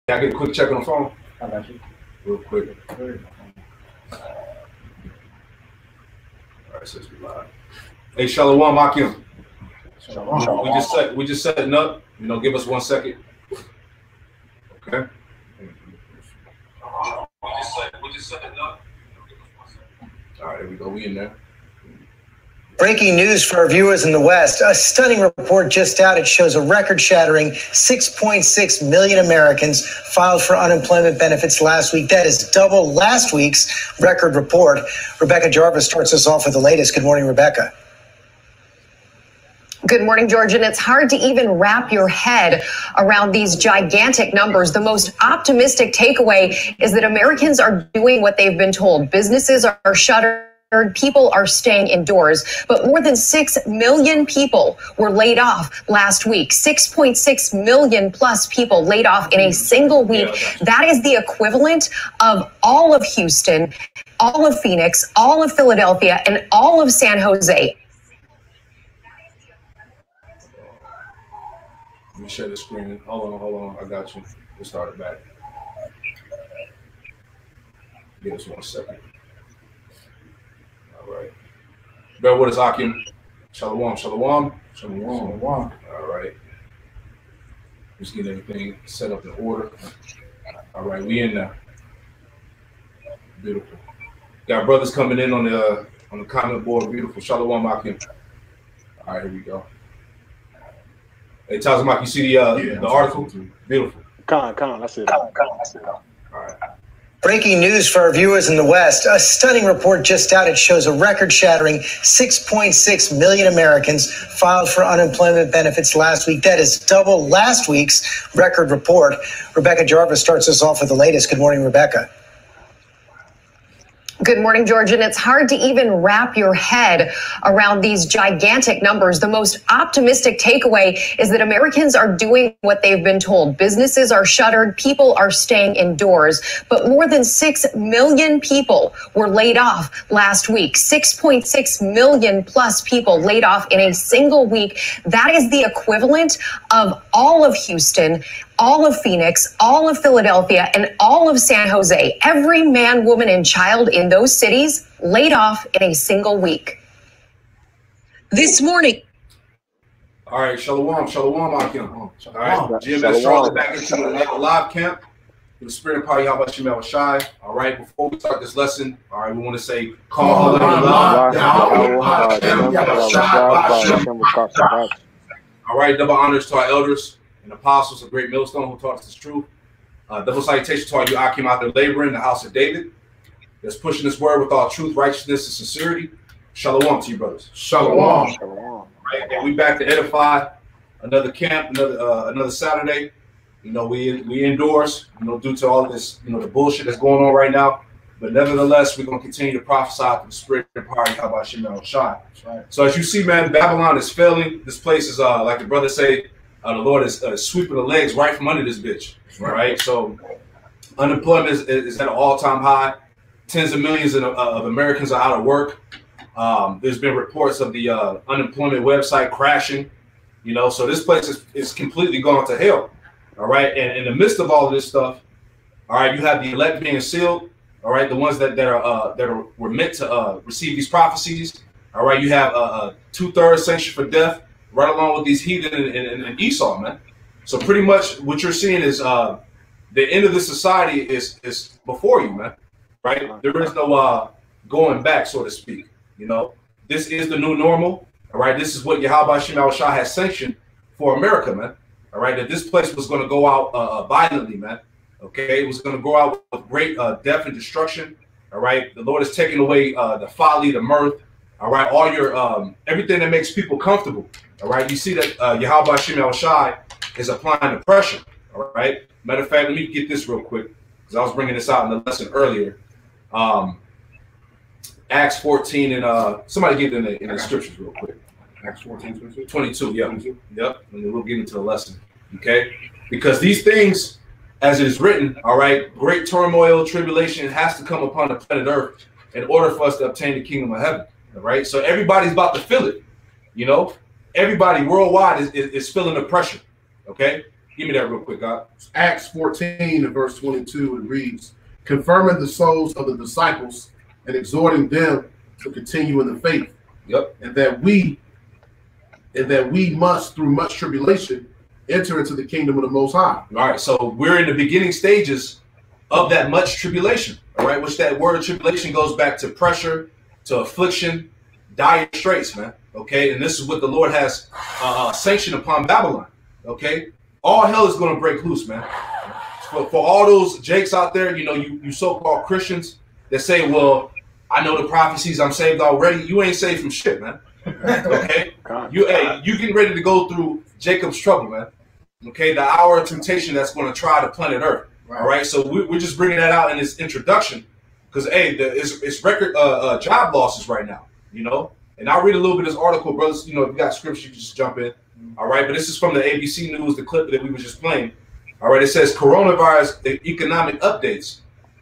Can I get a quick check on the phone? I got you. Real quick. All right, since we live. Hey, Shalom, Akim. Shalom. We just setting up. You know, give us 1 second. Okay. We just setting up. All right, there we go. We in there. Breaking news for our viewers in the West. A stunning report just out. It shows a record-shattering 6.6 million Americans filed for unemployment benefits last week. That is double last week's record report. Rebecca Jarvis starts us off with the latest. Good morning, Rebecca. Good morning, George. And it's hard to even wrap your head around these gigantic numbers. The most optimistic takeaway is that Americans are doing what they've been told. Businesses are shuttered. People are staying indoors, but more than 6 million people were laid off last week. 6.6 million plus people laid off in a single week. That is the equivalent of all of Houston, all of Phoenix, all of Philadelphia, and all of San Jose. Let me share the screen. Hold on. I got you. We'll start it back. Give us 1 second. All right. Bear with us, Akim. Shalom. Shalom. All right. Just get everything set up in order. All right, we in there. Beautiful. Got brothers coming in on the comment board. Beautiful. Shalom, Akim. All right, here we go. Hey, Tazmak, you see the article? Beautiful. Con, I see it. All right. Breaking news for our viewers in the West. A stunning report just out. It shows a record-shattering 6.6 million Americans filed for unemployment benefits last week. That is double last week's record report. Rebecca Jarvis starts us off with the latest. Good morning, Rebecca. Good morning, George. And it's hard to even wrap your head around these gigantic numbers. The most optimistic takeaway is that Americans are doing what they've been told. Businesses are shuttered. People are staying indoors. But more than 6 million people were laid off last week. 6.6 million plus people laid off in a single week. That is the equivalent of all of Houston, all of Phoenix, all of Philadelphia, and all of San Jose. Every man, woman, and child in those cities laid off in a single week. This morning. All right, Shalom, Akim. All right, GMS Charlotte back into another live camp. For the Spirit and Power, how about Shemel Shai? All right, before we start this lesson, all right, we want to say, all right, double honors to our elders and apostles of Great Millstone who taught us this truth. Double salutation to all you Akim out there laboring in the house of David that's pushing this word with all truth, righteousness, and sincerity. Shalom to you, brothers. Shalom. Right, and we back to edify another camp, another Saturday. You know, we indoors, you know, due to all of this, you know, the bullshit that's going on right now. But nevertheless, we're going to continue to prophesy through the Spirit and Power of Shemel Shai. Right. So as you see, man, Babylon is failing. This place is, like the brother say, the Lord is sweeping the legs right from under this bitch. Right. So unemployment is at an all-time high. Tens of millions of Americans are out of work. There's been reports of the unemployment website crashing. You know, so this place is completely gone to hell. All right. And in the midst of all of this stuff, all right, you have the elect being sealed. All right, the ones that were meant to receive these prophecies. All right, you have 2/3 sanction for death, right along with these heathen and Esau, man. So pretty much what you're seeing is the end of the society is before you, man. Right? There is no going back, so to speak. You know, this is the new normal. All right, this is what Yahweh Shemel Shah has sanctioned for America, man. All right, that this place was going to go out violently, man. Okay, it was going to go out with great death and destruction. All right, the Lord is taking away the folly, the mirth. All right, all your everything that makes people comfortable. All right, you see that Yahweh Shemel Shai is applying the pressure. All right, matter of fact, let me get this real quick because I was bringing this out in the lesson earlier. Acts 14 and somebody get it in the scriptures real quick. Acts 14, 22. Yep, and then we'll get into the lesson. Okay, because these things, as it is written, all right, great turmoil, tribulation has to come upon the planet Earth in order for us to obtain the kingdom of heaven. All right, so everybody's about to feel it. You know, everybody worldwide is feeling the pressure. Okay, Give me that real quick, God. Acts 14 and verse 22, it reads, confirming the souls of the disciples and exhorting them to continue in the faith. Yep. And that we must, through much tribulation, enter into the kingdom of the Most High. All right, so we're in the beginning stages of that much tribulation, all right, which that word tribulation goes back to pressure, to affliction, dire straits, man, okay? And this is what the Lord has sanctioned upon Babylon, okay? All hell is going to break loose, man. For all those jakes out there, you know, you so-called Christians that say, well, I know the prophecies, I'm saved already. You ain't saved from shit, man. Okay? You getting ready to go through Jacob's trouble, man. Okay? The hour of temptation that's going to try the planet Earth. Right. All right? So we're just bringing that out in this introduction because, hey, it's record job losses right now, you know? And I'll read a little bit of this article, brothers. You know, if you got scripture, you can just jump in. All right? But this is from the ABC News, the clip that we were just playing. All right? It says coronavirus economic updates.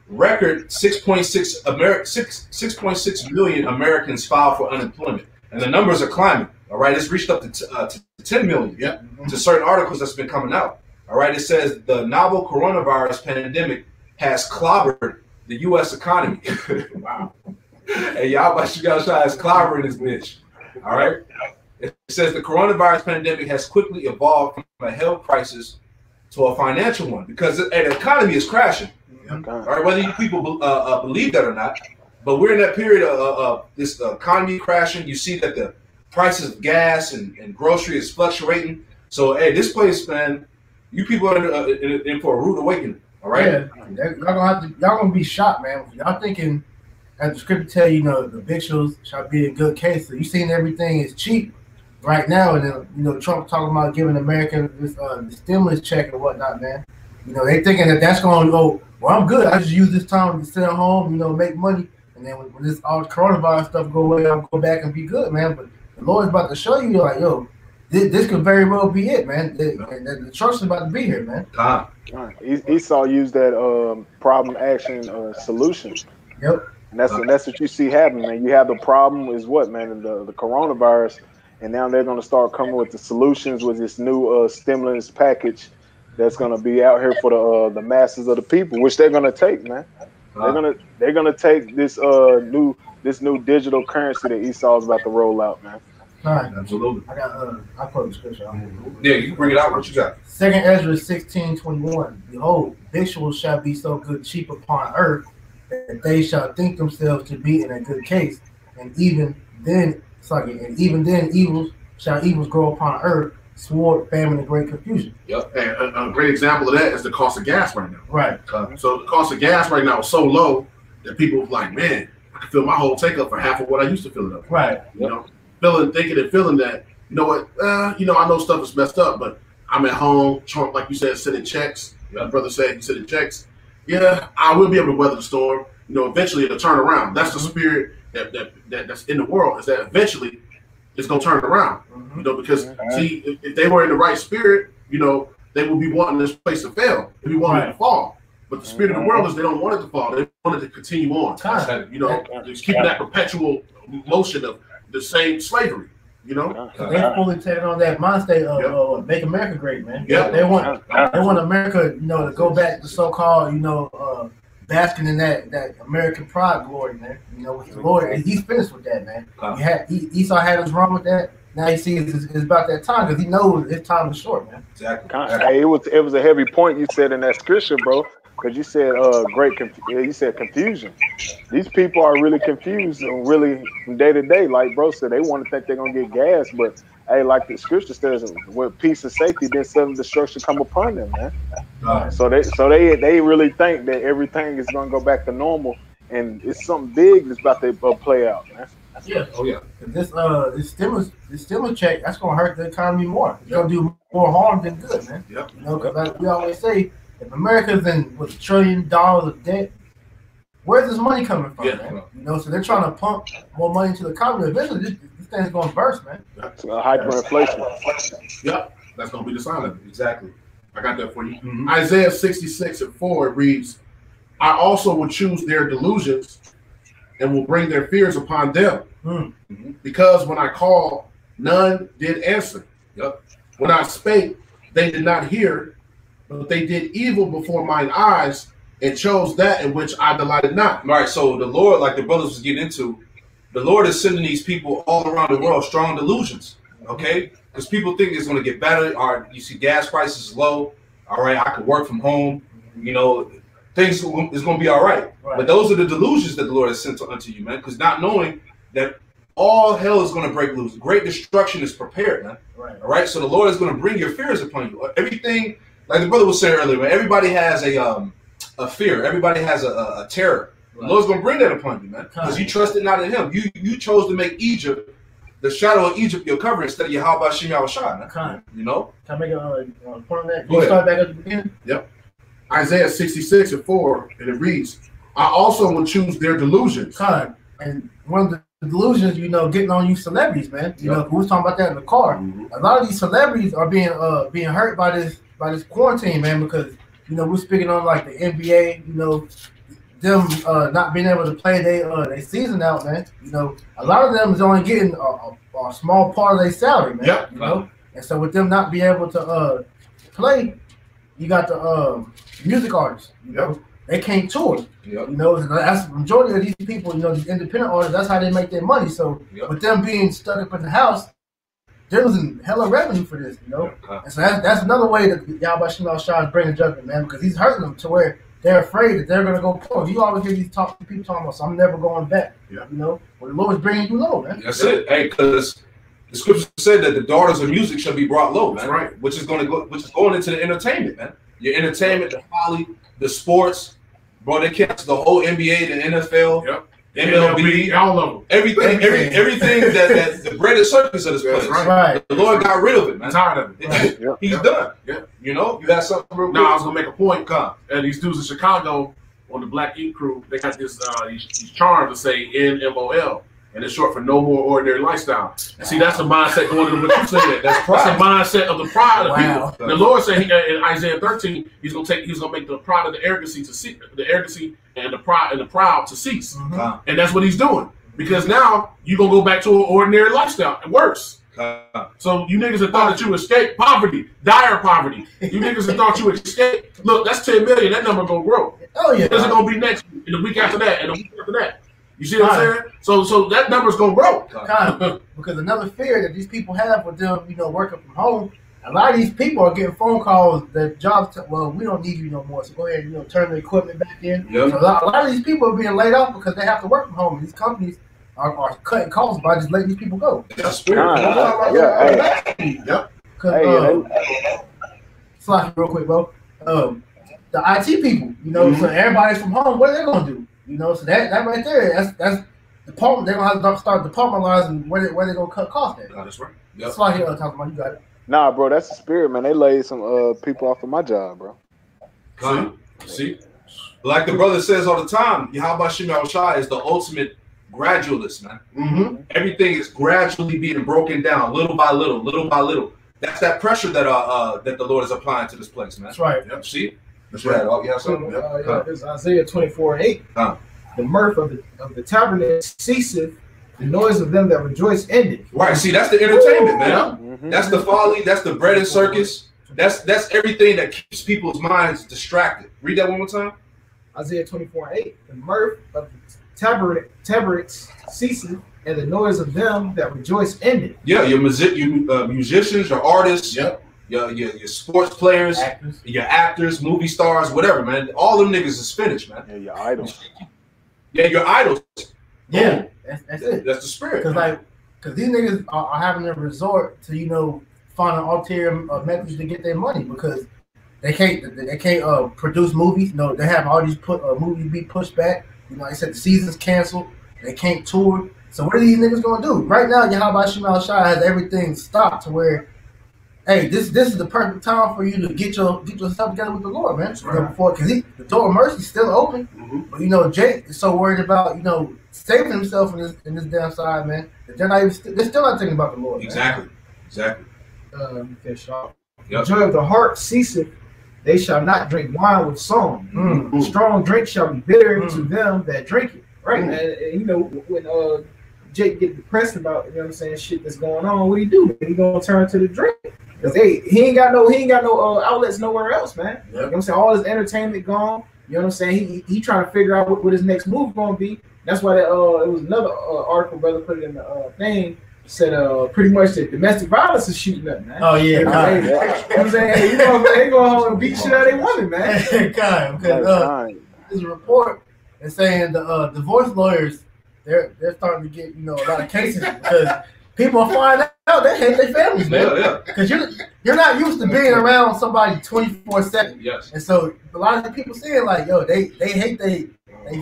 Record 6.6 million Americans filed for unemployment, and the numbers are climbing. All right, it's reached up to 10 million. Yep. To certain articles that's been coming out. All right, it says the novel coronavirus pandemic has clobbered the U.S. economy. Wow. Hey, y'all, but you guys try to clobbering this bitch. All right. It says the coronavirus pandemic has quickly evolved from a health crisis to a financial one because the economy is crashing. All right, whether you people believe that or not, but we're in that period of this economy crashing. You see that the prices of gas and grocery is fluctuating. So, hey, this place, man, you people are in for a rude awakening. All right, yeah, y'all gonna be shocked, man. Y'all thinking, as the scripture tell you, the victuals shall be in good case. So you seen everything is cheap right now, and then Trump talking about giving America this the stimulus check and whatnot, man. They thinking that's going to go. Well, I'm good. I just use this time to sit at home, make money, and then when this all coronavirus stuff go away, I'll go back and be good, man. But the Lord's about to show you, like, yo, this could very well be it, man. The trust is about to be here, man. Esau used that problem action solution. Yep. And that's what you see happening, man. You have the problem is what, man, the coronavirus, and now they're going to start coming with the solutions with this new stimulus package that's gonna be out here for the masses of the people, which they're gonna take, man. They're gonna take this new digital currency that Esau's about to roll out, man. All right, absolutely. I put the scripture on. Yeah, you can bring it out. What you got? 2nd Ezra 16:21. Behold, victuals shall be so good cheap upon earth that they shall think themselves to be in a good case, and even then evils grow upon earth. Sword, famine, and great confusion. Yep. And a great example of that is the cost of gas right now. Right. So the cost of gas right now is so low that people are like, man, I can fill my whole tank up for half of what I used to fill it up for. Right. Thinking and feeling that, you know what, I know stuff is messed up, but I'm at home, Trump, like you said, sending checks. My brother said he sending checks. Yeah, I will be able to weather the storm. Eventually it'll turn around. That's the spirit that's in the world, is that eventually it's gonna turn around, because see, if they were in the right spirit, they would be wanting this place to fail. They'd be wanting it to fall. But the spirit of the world is they don't want it to fall. They want it to continue on. Just keeping that perpetual motion of the same slavery. They fully taking on that mind state of make America great, man. Yeah. They want America, to go back to so-called, basking in that American pride glory, man. With the Lord, he's finished with that, man. Esau had us wrong with that. Now he sees it's about that time because he knows his time is short, man. Exactly. Hey, it was a heavy point you said in that scripture, bro. Because you said you said confusion. These people are really confused and really from day to day. Like bro said, they want to think they're gonna get gas, but hey, like the scripture says, with peace and safety, then sudden destruction come upon them, man. So they really think that everything is gonna go back to normal, and it's something big that's about to play out, man. Yeah. Oh yeah. This stimulus check, that's gonna hurt the economy more. It's gonna do more harm than good, man. Yep. Because like we always say, if America's in with $1 trillion of debt, where's this money coming from, man? So they're trying to pump more money into the economy. Eventually, this thing's gonna burst, man. It's hyperinflation. Yep. That's gonna be the sign of it. Exactly. I got that for you. Isaiah 66:4 reads, I also will choose their delusions and will bring their fears upon them. Because when I called, none did answer. Yep. When I spake, they did not hear, but they did evil before mine eyes and chose that in which I delighted not. All right, so the Lord, like the brothers was getting into, the Lord is sending these people all around the world strong delusions, okay? Because people think it's going to get better. Or you see gas prices low. All right, I could work from home. You know, things is going to be all right. But those are the delusions that the Lord has sent unto you, man. Because not knowing that all hell is going to break loose. Great destruction is prepared, man. All right, so the Lord is going to bring your fears upon you. Everything, like the brother was saying earlier, man, everybody has a fear. Everybody has a terror. The Lord's going to bring that upon you, man. Because you trusted not in him. You chose to make Egypt, the shadow of Egypt, your covering instead of Yahweh Shem Yahushua, man. You know? Can I make a point on that? Go ahead. Start back at the beginning? Yep. Isaiah 66:4, and it reads, I also will choose their delusions. And one of the delusions, you know, getting on you celebrities, man. You know, we was talking about that in the car. A lot of these celebrities are being hurt by this quarantine, man, because, you know, we're speaking on like the NBA, you know, them not being able to play their season out, man. You know, a lot of them is only getting a small part of their salary, man. You know, and so with them not being able to play, you got the music artists. You know, they can't tour. You know, that's the majority of these people. You know, these independent artists. That's how they make their money. So with them being stuck up in the house, they're losing hella revenue for this. You know, and so that's another way that Yahweh Shem Shah is bringing judgment, man, because he's hurting them to where they're afraid that they're going to go poor. You always hear these people talking about, so I'm never going back. You know, well, the Lord's bringing you low, man. That's it. Hey, because the scripture said that the daughters of music shall be brought low, man. That's right. Which is going into the entertainment, man. Your entertainment, the folly, the sports, bro. They cancel the whole NBA, the NFL, MLB, all of them. Everything that the bread and circus of this place. Right. The Lord got rid of it, man. I'm tired of it. He's done. You know, you got something real quick? No, I was gonna make a point. And these dudes in Chicago on the Black Ink Crew, they got this these charms to say NMOL, and it's short for No More Ordinary Lifestyle. And see, that's the mindset going into what you said. That's the mindset of the pride of the people. The Lord said in Isaiah 13, he's gonna make the pride of the arrogancy to cease, the arrogancy and the proud to cease. And that's what he's doing. Because now you're gonna go back to an ordinary lifestyle. It works. So you niggas that thought that you escaped poverty, dire poverty. You niggas that thought you escaped. Look, that's 10 million. That number gonna grow. Oh yeah. This is gonna be next week, and the week after that, and the week after that. You see what I'm saying? So that number's gonna grow. Because another fear that these people have with them, you know, working from home. A lot of these people are getting phone calls that jobs. Well, we don't need you no more. So go ahead, and, you know, turn the equipment back in. So a lot of these people are being laid off because they have to work from home. These companies are cutting costs by just letting these people go. That's weird. Slash real quick, bro. The IT people, you know, so everybody's from home. What are they gonna do? You know, so that right there, that's department. They're gonna have to start departmentalizing where they gonna cut costs at. That's right. Slash here talking about. You got it. Nah, bro, that's the spirit, man. They laid some people off of my job, bro. See, like the brother says all the time, Yahweh Shem Yahushua is the ultimate gradualist, man. Everything is gradually being broken down, little by little, little by little. That's that pressure that the Lord is applying to this place, man. That's right. See, that's right. You have something? It's Isaiah 24:8. The mirth of the tabernacle ceaseth, the noise of them that rejoice ended. Right. See, that's the entertainment, man. That's the folly. That's the bread and circus. That's everything that keeps people's minds distracted. Read that one more time. Isaiah 24:8. The mirth of the tabernacle ceaseth, and the noise of them that rejoice ended. Yeah, your musicians, your artists, your sports players, your actors, movie stars, whatever, man. All them niggas is finished, man. Yeah, your idols. Yeah, your idols. Yeah, that's it. That's the spirit. Because these niggas are having to resort to, you know, find an ulterior methods to get their money because they can't produce movies. No, they have all these movies be pushed back. You know, like I said, the season's canceled. They can't tour. So what are these niggas gonna do? Right now, Yahweh Shem Shah has everything stopped to where, hey, this is the perfect time for you to get yourself together with the Lord, man. Because the door of mercy is still open. But you know, Jake is so worried about, you know, saving himself in this damn side, man. That they're still not thinking about the Lord. Exactly. The joy of the heart ceaseth. They shall not drink wine with song. Strong drink shall be bitter to them that drink it. Right, and you know, when Jake get depressed about, you know what I'm saying, shit that's going on, what do? He gonna turn to the drink. Because he ain't got no outlets nowhere else, man. Yep. You know what I'm saying? All his entertainment gone. You know what I'm saying? He trying to figure out what his next move gonna be. That's why it was another article, brother, put it in the thing. Said pretty much that domestic violence is shooting up, man. Oh yeah, you know what I'm saying? Hey, they go home and beat the shit out of their women, man. Because there's a report that's saying the divorce lawyers they're starting to get a lot of cases because people are finding out they hate their families, man. Yeah. Because you're not used to being around somebody 24/7. Yes. And so a lot of the people saying like, yo, they hate their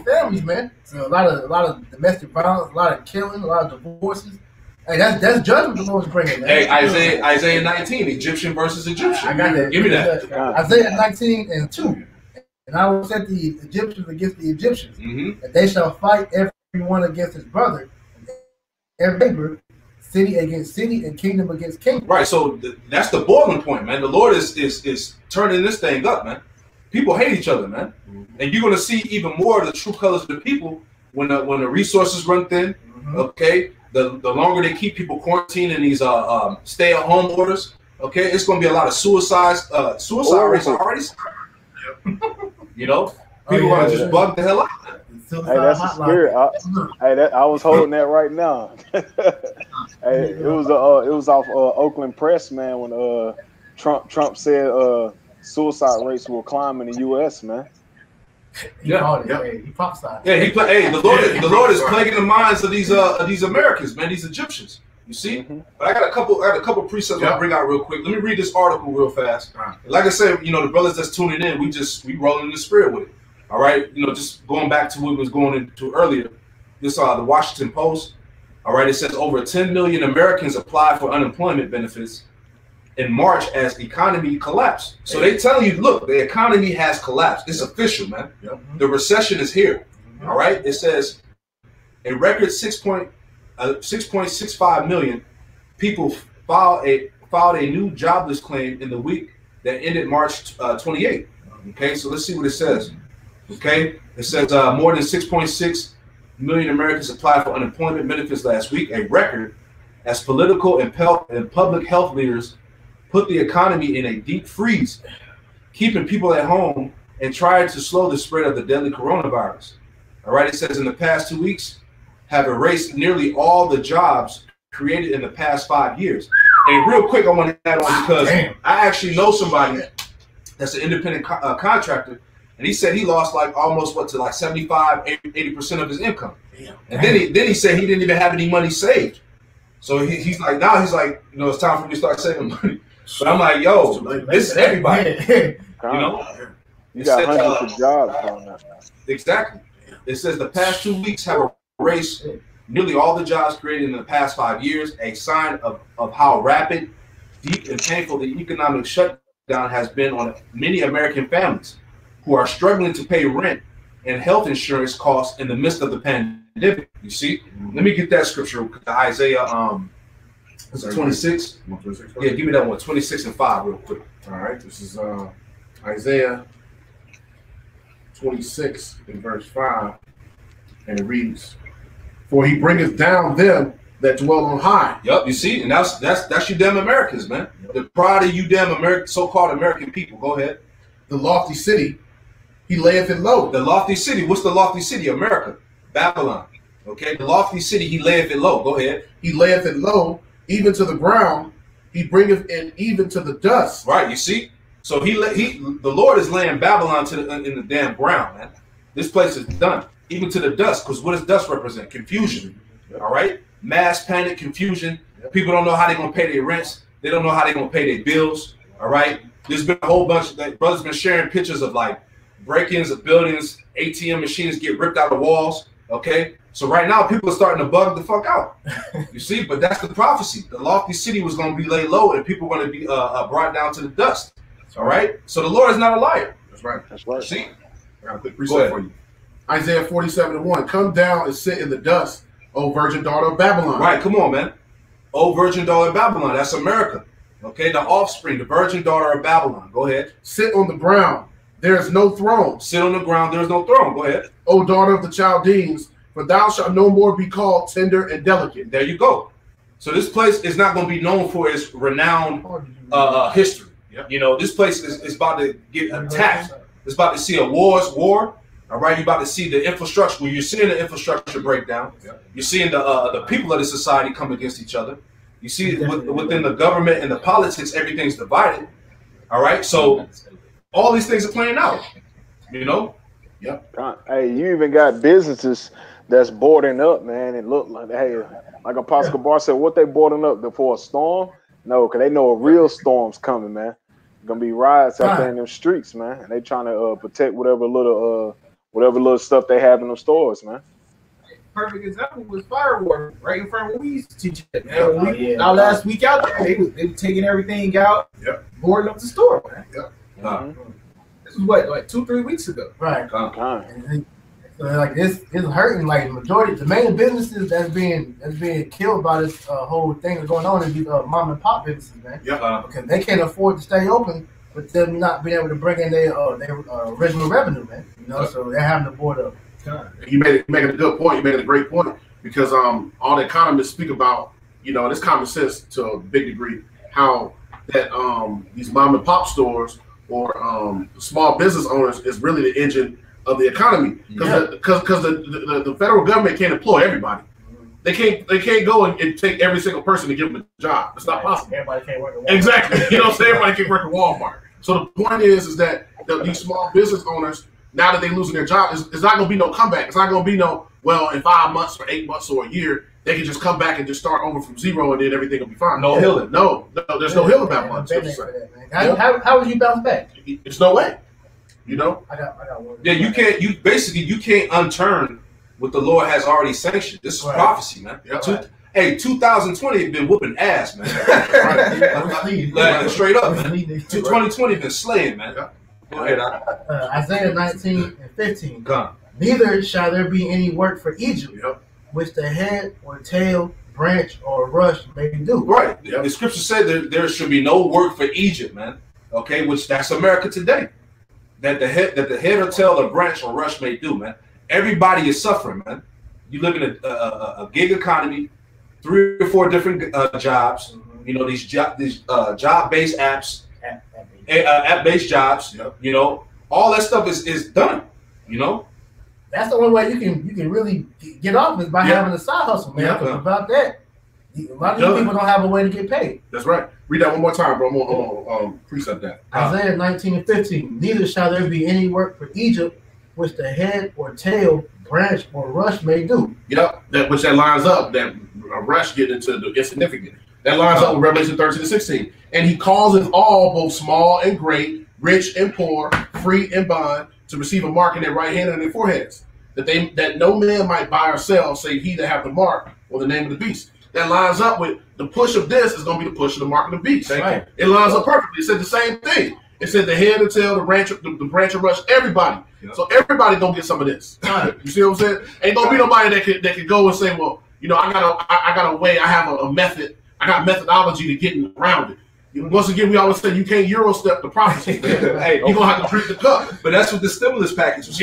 families, man. So a lot of domestic violence, a lot of killing, a lot of divorces. Hey, that's judgment the Lord's bringing, man. Hey, Isaiah 19, Egyptian versus Egyptian. I got that. Give me that. Isaiah 19:2. And I will set the Egyptians against the Egyptians, and they shall fight everyone against his brother, every neighbor, city against city, and kingdom against kingdom. Right, so that's the boiling point, man. The Lord is turning this thing up, man. People hate each other, man. And you're going to see even more of the true colors of the people when the resources run thin, okay? The longer they keep people quarantined in these stay-at-home orders, okay, it's going to be a lot of suicide rates already. You know, people are just bug the hell out. Hey, that's the spirit. I was holding that right now. Hey, it was off Oakland Press, man, when Trump said suicide rates will climb in the U.S., man. He prophesied. Yeah, the Lord is plaguing the minds of these Americans, man, these Egyptians. You see, but I got a couple precepts I'll bring out real quick. Let me read this article real fast. Like I said, the brothers that's tuning in, we rolling in the spirit with it. All right, just going back to what we was going into earlier. This the Washington Post. All right, it says over 10 million Americans applied for unemployment benefits in March as economy collapsed. So they tell you, look, the economy has collapsed. It's official, man. The recession is here. All right, it says a record 6.65 million people filed a new jobless claim in the week that ended March 28th. Okay, so let's see what it says. Okay, it says more than 6.6 million Americans applied for unemployment benefits last week, a record, as political and public health leaders put the economy in a deep freeze, keeping people at home and trying to slow the spread of the deadly coronavirus. All right, it says in the past 2 weeks have erased nearly all the jobs created in the past 5 years. And real quick, I want to add on because I actually know somebody that's an independent contractor, and he said he lost like almost to like 75-80% of his income. And then he said he didn't even have any money saved. So he's like, it's time for me to start saving money. But I'm like, yo, this is everybody. You got hundreds of jobs on that. Exactly. It says the past 2 weeks have erased nearly all the jobs created in the past 5 years, a sign of how rapid, deep, and painful the economic shutdown has been on many American families who are struggling to pay rent and health insurance costs in the midst of the pandemic. You see? Let me get that scripture, Isaiah 26. Yeah, give me that one, 26 and 5 real quick. All right, this is Isaiah 26 in verse 5, and it reads, "For he bringeth down them that dwell on high." Yep, you see, and that's you damn Americans, man. The pride of you damn so-called American people. Go ahead. "The lofty city, he layeth it low." The lofty city. What's the lofty city? America, Babylon. Okay, the lofty city, he layeth it low. Go ahead. "He layeth it low, even to the ground. He bringeth it even to the dust." Right, you see. So the Lord is laying Babylon in the damn ground, man. This place is done, even to the dust. Because what does dust represent? Confusion. All right, mass panic, confusion. People don't know how they're gonna pay their rents. They don't know how they're gonna pay their bills. All right. There's been a whole bunch of brothers been sharing pictures of like break-ins of buildings, ATM machines get ripped out of walls. Okay. So right now people are starting to bug the fuck out. You see, but that's the prophecy. The lofty city was going to be laid low and people are going to be brought down to the dust. All right. So the Lord is not a liar. That's right. That's right. See, I got a quick precept for you. Isaiah 47:1. "Come down and sit in the dust, O virgin daughter of Babylon." Right. Come on, man. Oh, virgin daughter of Babylon. That's America. Okay. The offspring, the virgin daughter of Babylon. Go ahead. "Sit on the ground. There is no throne. Sit on the ground. There is no throne. Go ahead. O daughter of the Chaldeans, for thou shalt no more be called tender and delicate." There you go. So this place is not going to be known for its renowned history. Yep. You know, this place is about to get attacked. It's about to see a war. All right, you're about to see the infrastructure. Well, you're seeing the infrastructure breakdown. Yep. You're seeing the people of the society come against each other. You see within the government and the politics, everything's divided. All right, so all these things are playing out. You know. Yep. Hey, you even got businesses that's boarding up, man. And look like, hey, like Apostle Bar said, what they boarding up for a storm? No, because they know a real storm's coming, man. Gonna be riots out there in them streets, man. And they trying to protect whatever little stuff they have in the stores, man. Perfect example was fireworks right in front of where we used to teach it. Our last week out there, they were taking everything out, boarding up the store, man. This was what, like 2-3 weeks ago. Right. Like it's hurting. Like the main businesses that's being killed by this whole thing that's going on is these mom and pop businesses, man. Because they can't afford to stay open with them not being able to bring in their original revenue, man. You know, so they're having to board up. You making a good point. You making a great point because all the economists speak about, you know, and it's common sense to a big degree, how that these mom and pop stores or small business owners is really the engine of the economy because the federal government can't employ everybody. They can't go and take every single person to give them a job. It's not possible. Everybody can't work at Walmart. Exactly. You know what I'm saying? Everybody can't work at Walmart. So the point is that these small business owners, now that they're losing their job, it's not going to be no comeback. It's not going to be no, well, in 5 months or 8 months or a year, they can just come back and just start over from zero and then everything will be fine. No healing. No, there's no healing that much. How would you bounce back? There's no way. You know? I got one. Yeah, you can't unturn what the Lord has already sanctioned. This is prophecy, man. Yep. Hey, 2020 has been whooping ass, man. Like, straight up, man. 2020 been slaying, man. Go ahead. Isaiah 19:15. Neither shall there be any work for Egypt, which the head or tail, branch or rush may do. Right. The scripture said there should be no work for Egypt, man. Okay, which that's America today. That the head or tail or branch or rush may do, man. Everybody is suffering, man. You live in a gig economy, 3 or 4 different jobs. You know, these job-based apps, app-based jobs. You know, all that stuff is done. You know, that's the only way you can really get off is by having a side hustle, man. About that, a lot of these people don't have a way to get paid. That's right. Read that one more time, bro. I'm gonna precept that. Isaiah 19:15. Neither shall there be any work for Egypt, which the head or tail, branch or rush may do. Which lines up. That rush getting into the insignificant. That lines up with Revelation 13:16. And he causes all, both small and great, rich and poor, free and bond, to receive a mark in their right hand and their foreheads, that no man might buy or sell, save he that have the mark or the name of the beast. That lines up with the push of this is going to be the push of the mark of the beast. Right. It lines up perfectly. It said the same thing. It said the head, the tail, the branch and rush, everybody. So everybody gonna get some of this. You see what I'm saying? Ain't gonna be nobody that can go and say, well, you know, I got a way, I have a method, I got methodology to getting around it. Once again, we always say you can't Euro step the prophecy. Hey, you're gonna have to drink the cup. But that's what the stimulus package was.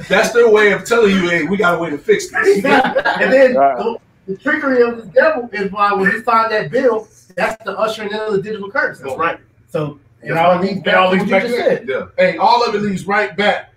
That's their way of telling you, hey, we got a way to fix this. And then the trickery of the devil is why when he signed that bill, that's the ushering in of the digital currency. That's right. So it all leads back to what you just said. Hey, all of it leads right back.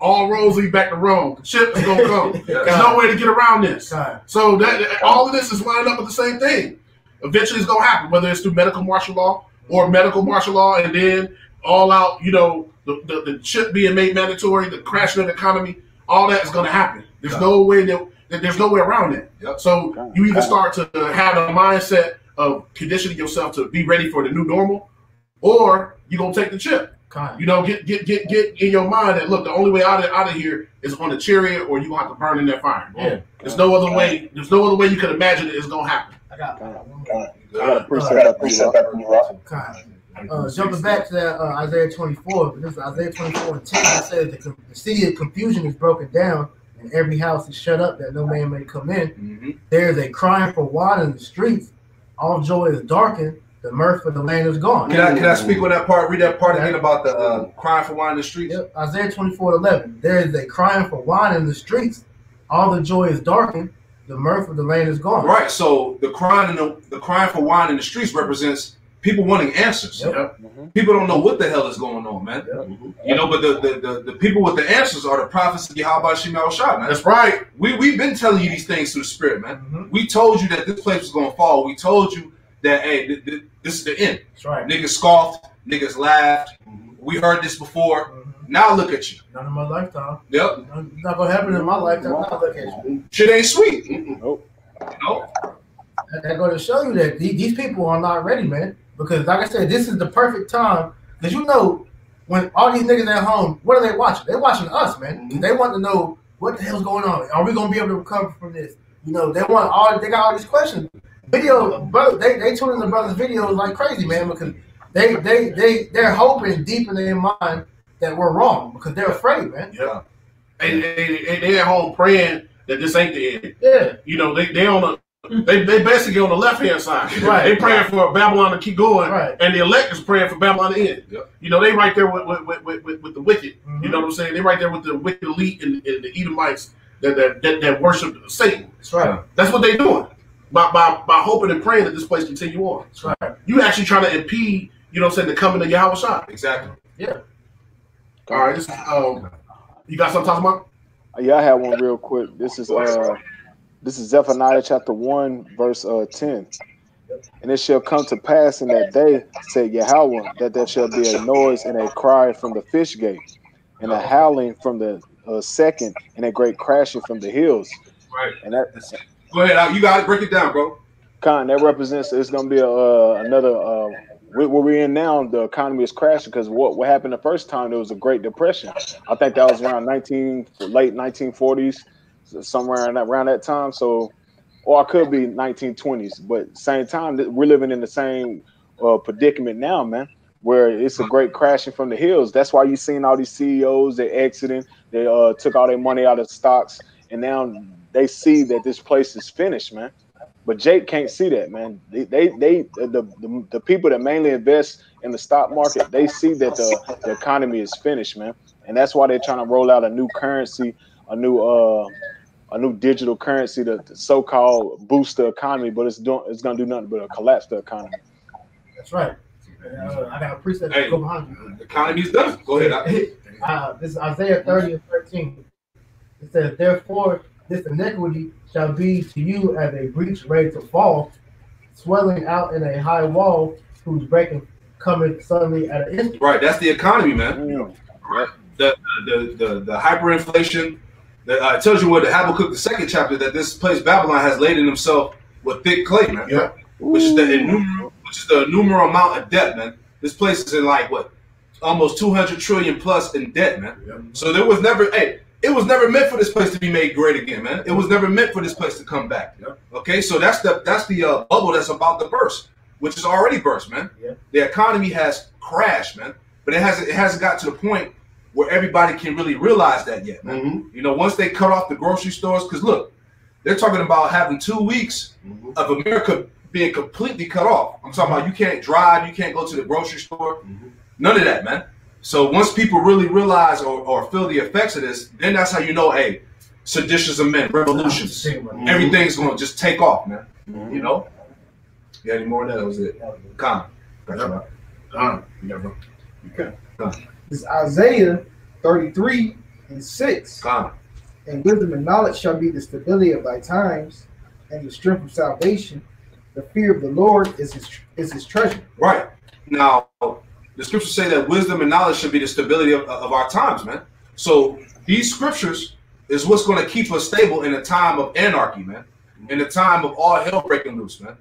All roads lead back to Rome. The chip is gonna come. There's no way to get around this. So that all of this is lined up with the same thing. Eventually, it's gonna happen, whether it's through medical martial law or medical martial law, and then all out, you know, the chip being made mandatory, the crashing of the economy, all that is gonna happen. There's no way there's no way around it. So you either start to have a mindset of conditioning yourself to be ready for the new normal, or you're gonna take the chip. You know, get in your mind that look, the only way out of here is on the chariot, or you gonna have to burn in that fire. There's no other way. There's no other way you could imagine it is gonna happen. I got Jumping back to that Isaiah 24, this is Isaiah 24:10. It says the city of confusion is broken down, and every house is shut up that no man may come in. There is a crying for water in the streets. All joy is darkened. The mirth for the land is gone. Can I speak on that part? Read that part again about the crying for wine in the streets. Isaiah 24:11. There is a crying for wine in the streets. All the joy is darkened. the mirth of the land is gone. Right. So the crying for wine in the streets represents people wanting answers. Yep. People don't know what the hell is going on, man. You know, but the people with the answers are the prophets of Yahweh Shemel Shah, man. That's right. We've been telling you these things through the Spirit, man. We told you that this place was going to fall. We told you that, hey, this is the end. That's right. Niggas scoffed. Niggas laughed. We heard this before. Now look at you. Not in my lifetime. Yep. It's not going to happen in my lifetime. Now look at you. Shit ain't sweet. Nope. Nope. That's going to show you that these people are not ready, man. Because, like I said, this is the perfect time. Because you know, when all these niggas at home, what are they watching? They're watching us, man. They want to know what the hell's going on. Are we going to be able to recover from this? You know, they got all these questions. They tune in the brothers' videos like crazy, man, because they're hoping deep in their mind that we're wrong because they're afraid, man. Yeah. And they at home praying that this ain't the end. Yeah. You know, they basically on the left hand side. Right. They praying for Babylon to keep going, right. And the elect is praying for Babylon to end. Yep. You know, they right there with the wicked. You know what I'm saying? They right there with the wicked elite and the Edomites that worship Satan. That's right. That's what they doing by hoping and praying that this place continue on. That's right. You actually trying to impede, you know what I'm saying, the coming of Yahweh Shah. Exactly. Yeah. All right. This you got something to talk about? Yeah, I have one real quick. This is Zephaniah chapter 1, verse 10. And it shall come to pass in that day, said Yahweh, that there shall be a noise and a cry from the fish gate, and a howling from the second, and a great crashing from the hills. Right. And that. Go ahead. You got to break it down, bro. That represents it's going to be another. Where we're in now, the economy is crashing because what happened the first time, there was a Great Depression. I think that was around late 1940s, somewhere around that time. So, or I could be 1920s, but same time, we're living in the same predicament now, man, where it's a great crashing from the hills. That's why you're seeing all these CEOs, they're exiting, they took all their money out of stocks, and now they see that this place is finished, man. But Jake can't see that, man. The people that mainly invest in the stock market, they see that the economy is finished, man, and that's why they're trying to roll out a new currency, a new digital currency to so-called boost the economy. But it's gonna do nothing but collapse the economy. That's right. I got a preset to go behind you. The economy's done. Go ahead. This is Isaiah 30:13. It says, "Therefore, this iniquity shall be to you as a breach ready to fall, swelling out in a high wall, whose breaking coming suddenly at an instant." Right, that's the economy, man. Yep. The hyperinflation. It tells you what the Habakkuk the second chapter that this place Babylon has laden himself with thick clay, man. Yeah. Which is the innumerable amount of debt, man. This place is in like what, almost 200 trillion plus in debt, man. Yeah. So there was never it was never meant for this place to be made great again, man. It was never meant for this place to come back. Yep. Okay, so that's the bubble that's about to burst, which is already burst, man. Yep. The economy has crashed, man, but it hasn't got to the point where everybody can really realize that yet, man. Mm-hmm. You know, once they cut off the grocery stores, because look, they're talking about having 2 weeks of America being completely cut off. I'm talking about you can't drive, you can't go to the grocery store, none of that, man. So once people really realize or feel the effects of this, then that's how you know, hey, seditions of men, revolutions, everything's going to just take off, man. You know? You got any more of that? That was it. Con. This is Isaiah 33:6. Con. And wisdom and knowledge shall be the stability of thy times, and the strength of salvation. The fear of the Lord is his treasure. Right. Now, the scriptures say that wisdom and knowledge should be the stability of our times, man. So these scriptures is what's going to keep us stable in a time of anarchy, man. In a time of all hell breaking loose, man.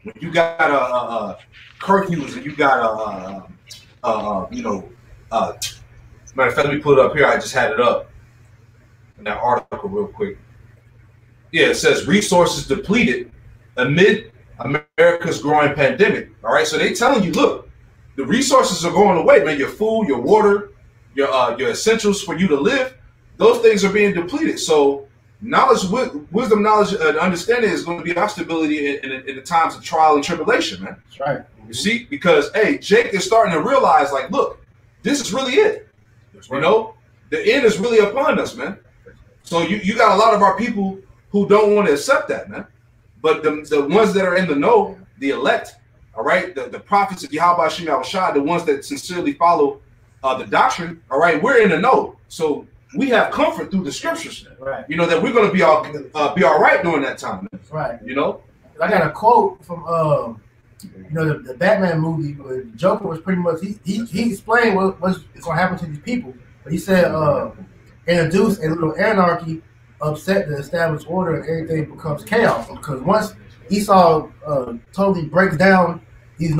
When you got curfews and you got matter of fact, let me pull it up here. I just had it up in that article real quick. Yeah, it says resources depleted amid America's growing pandemic. All right, so they telling you, look, the resources are going away, man. Your food, your water, your essentials for you to live, those things are being depleted. So knowledge, wisdom, knowledge, and understanding is going to be our stability in the times of trial and tribulation, man. That's right. You see, because hey, Jake is starting to realize, like, look, this is really it. That's right. You know, the end is really upon us, man. So you got a lot of our people who don't want to accept that, man. But the ones that are in the know, the elect, all right, the prophets of Yahweh Shem Yahushua, the ones that sincerely follow the doctrine, all right, we're in the know. So we have comfort through the scriptures, right? You know that we're going to be all right during that time, man. Right? You know, I got a quote from you know, the Batman movie where the Joker was pretty much he explained what's going to happen to these people, but he said introduce a little anarchy, upset the established order, and everything becomes chaos. Because once Esau totally breaks down these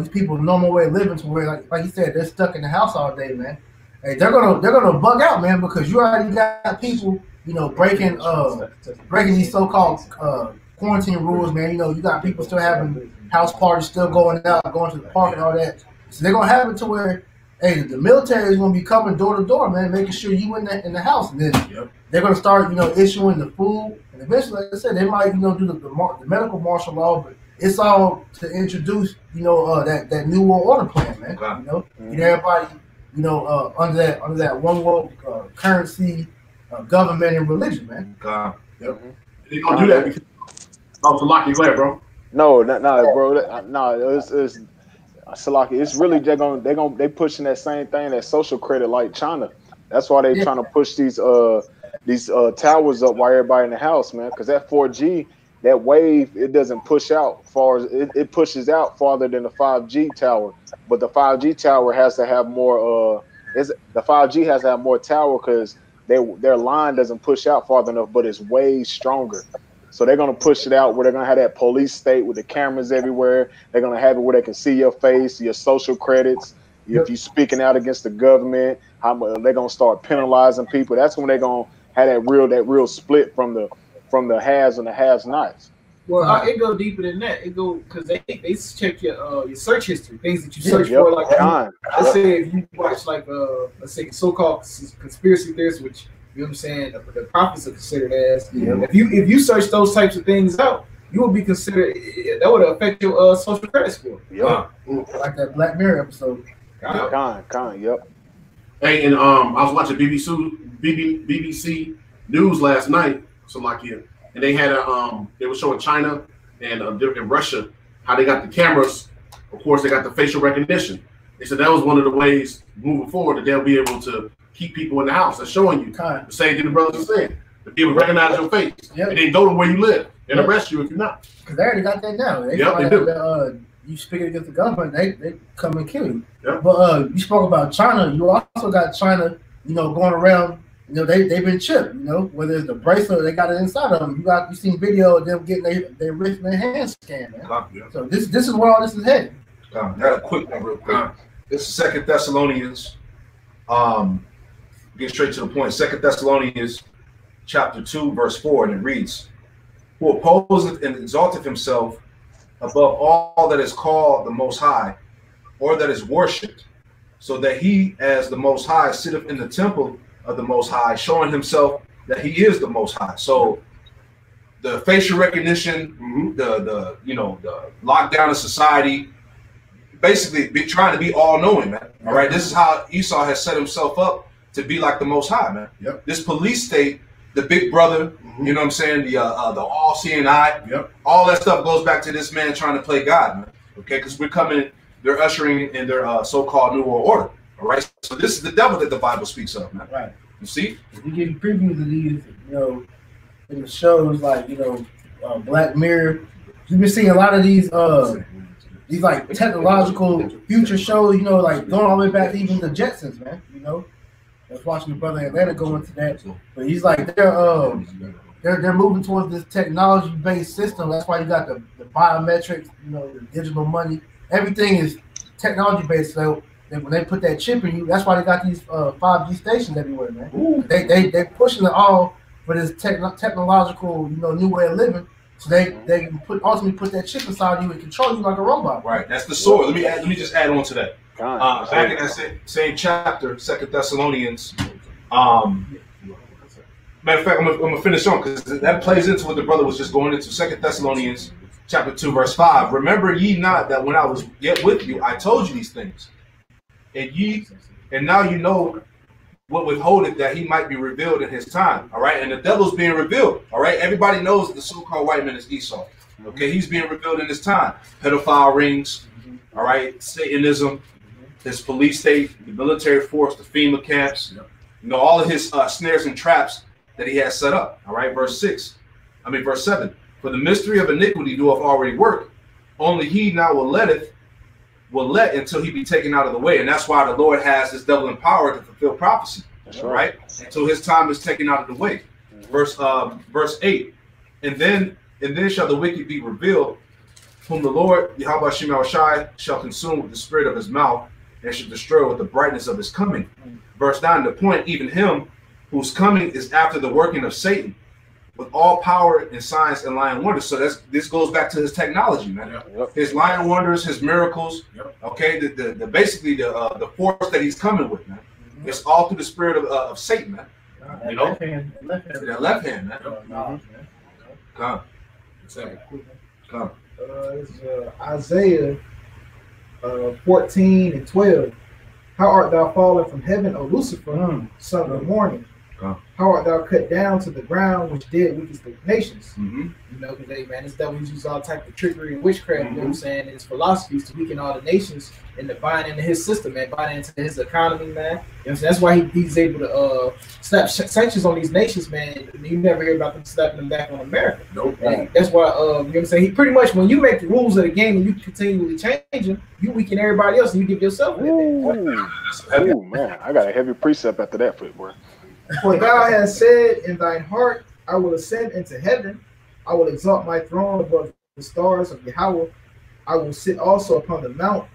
people's normal way of living, to where like he said, they're stuck in the house all day, man. Hey, they're gonna bug out, man, because you already got people, you know, breaking these so-called quarantine rules, man. You know, you got people still having house parties, still going out, going to the park and all that. So they're gonna have it to where, hey, the military is gonna be coming door to door, man, making sure you in the house. And then they're gonna start, you know, issuing the food, and eventually, like I said, they might, you know, do the medical martial law, but it's all to introduce, you know, that new world order plan, man. You know, get everybody, you know, under that one world currency, government, and religion, man. Yep. They're gonna do that because Salaki, go ahead, bro. No, bro. No, it's Salaki. It's really they pushing that same thing, that social credit, like China. That's why they trying to push these towers up while everybody in the house, man. Because that 4G, that wave, it doesn't push out far as it pushes out farther than the 5G tower. But the 5G tower has to have more. The 5G has to have more tower because their line doesn't push out farther enough, but it's way stronger. So they're gonna push it out where they're gonna have that police state with the cameras everywhere. They're gonna have it where they can see your face, your social credits. If you're speaking out against the government, they're gonna start penalizing people. That's when they're gonna have that real split from the haves and the have-nots. Well, it go deeper than that. It go because they check your search history, things that you search for. Like let's say if you watch let's say so-called conspiracy theories, which you know what I'm saying, the prophets are considered as. If you search those types of things out, you will be considered. That would affect your social credit score. Like that Black Mirror episode. Yep. Hey, and I was watching BBC News last night, and they had they were showing China and Russia how they got the cameras. Of course, they got the facial recognition. They said that was one of the ways moving forward that they'll be able to keep people in the house. That's showing you the same thing the brothers are saying. To be able to recognize your face, and they go to where you live and arrest you if you're not. Because they already got that now. They do. You speaking against the government, they come and kill you. But you spoke about China. You also got China, you know, going around. You know, they've been chipped. You know, whether it's the bracelet, they got it inside of them. You seen video of them getting their wrist and their hands scanned, man. So this is where all this is headed. I got a quick one, real quick. This is 2 Thessalonians. Get straight to the point. 2 Thessalonians, chapter 2, verse 4, and it reads, "Who opposeth and exalteth himself above all that is called the Most High, or that is worshipped, so that he, as the Most High, sitteth in the temple of the Most High, showing himself that he is the Most High." So the facial recognition, the lockdown of society, basically trying to be all-knowing, man. All right, this is how Esau has set himself up to be like the Most High, man. This police state, the big brother, you know what I'm saying, the all-seeing eye, all that stuff goes back to this man trying to play God, man. Okay, because they're ushering in their so-called New World Order. All right, so this is the devil that the Bible speaks of, man. Right. You see? If you get previews of these, you know, in the shows like, you know, Black Mirror, you've been seeing a lot of these like technological future shows, you know, like going all the way back to even the Jetsons, man. You know, I was watching the brother Atlanta go into that, but he's like they're moving towards this technology-based system. That's why you got the biometrics, you know, the digital money. Everything is technology-based. So when they put that chip in you, that's why they got these 5G stations everywhere, man. They pushing it all for this technological, you know, new way of living. So they can ultimately put that chip inside you and control you like a robot. Right. That's the sword. Let me just add on to that. Back in that same chapter, 2 Thessalonians. Matter of fact, I'm gonna finish on because that plays into what the brother was just going into. 2 Thessalonians chapter 2, verse 5. "Remember ye not that when I was yet with you, I told you these things, and now you know would withhold it that he might be revealed in his time. All right, and the devil's being revealed. All right, everybody knows that the so-called white man is Esau. Okay, he's being revealed in his time. Pedophile rings. All right, Satanism, his police state, the military force, the FEMA camps. You know, all of his snares and traps that he has set up. All right, verse 7. For the mystery of iniquity doeth already work. Only he now will let until he be taken out of the way. And that's why the Lord has this devil in power to fulfill prophecy. That's right. Until his time is taken out of the way. Verse 8. And then shall the wicked be revealed, whom the Lord Yahweh Shai shall consume with the spirit of his mouth, and shall destroy with the brightness of his coming. Verse 9, the point, even him whose coming is after the working of Satan, with all power and signs and lying wonders. So this goes back to his technology, man. His lying wonders, his miracles. Okay, the basically the force that he's coming with, man. It's all through the spirit of Satan, man. You know, that left hand, man. Come. It's Isaiah 14 and 12. How art thou fallen from heaven, O Lucifer, son of the morning? How art thou cut down to the ground, which did weakest the nations? You know, because this devil uses all type of trickery and witchcraft, you know what I'm saying, and his philosophies to weaken all the nations and to bind into his system, man, bind into his economy, man. You know what I'm saying? That's why he's able to slap sanctions on these nations, man. You never hear about them slapping them back on America. Nope. And that's why, you know what I'm saying, he pretty much, when you make the rules of the game and you continually change them, you weaken everybody else and you give yourself Oh, man, I got a heavy precept after that for it, boy. For thou hast said in thine heart, I will ascend into heaven. I will exalt my throne above the stars of Yahweh. I will sit also upon the mount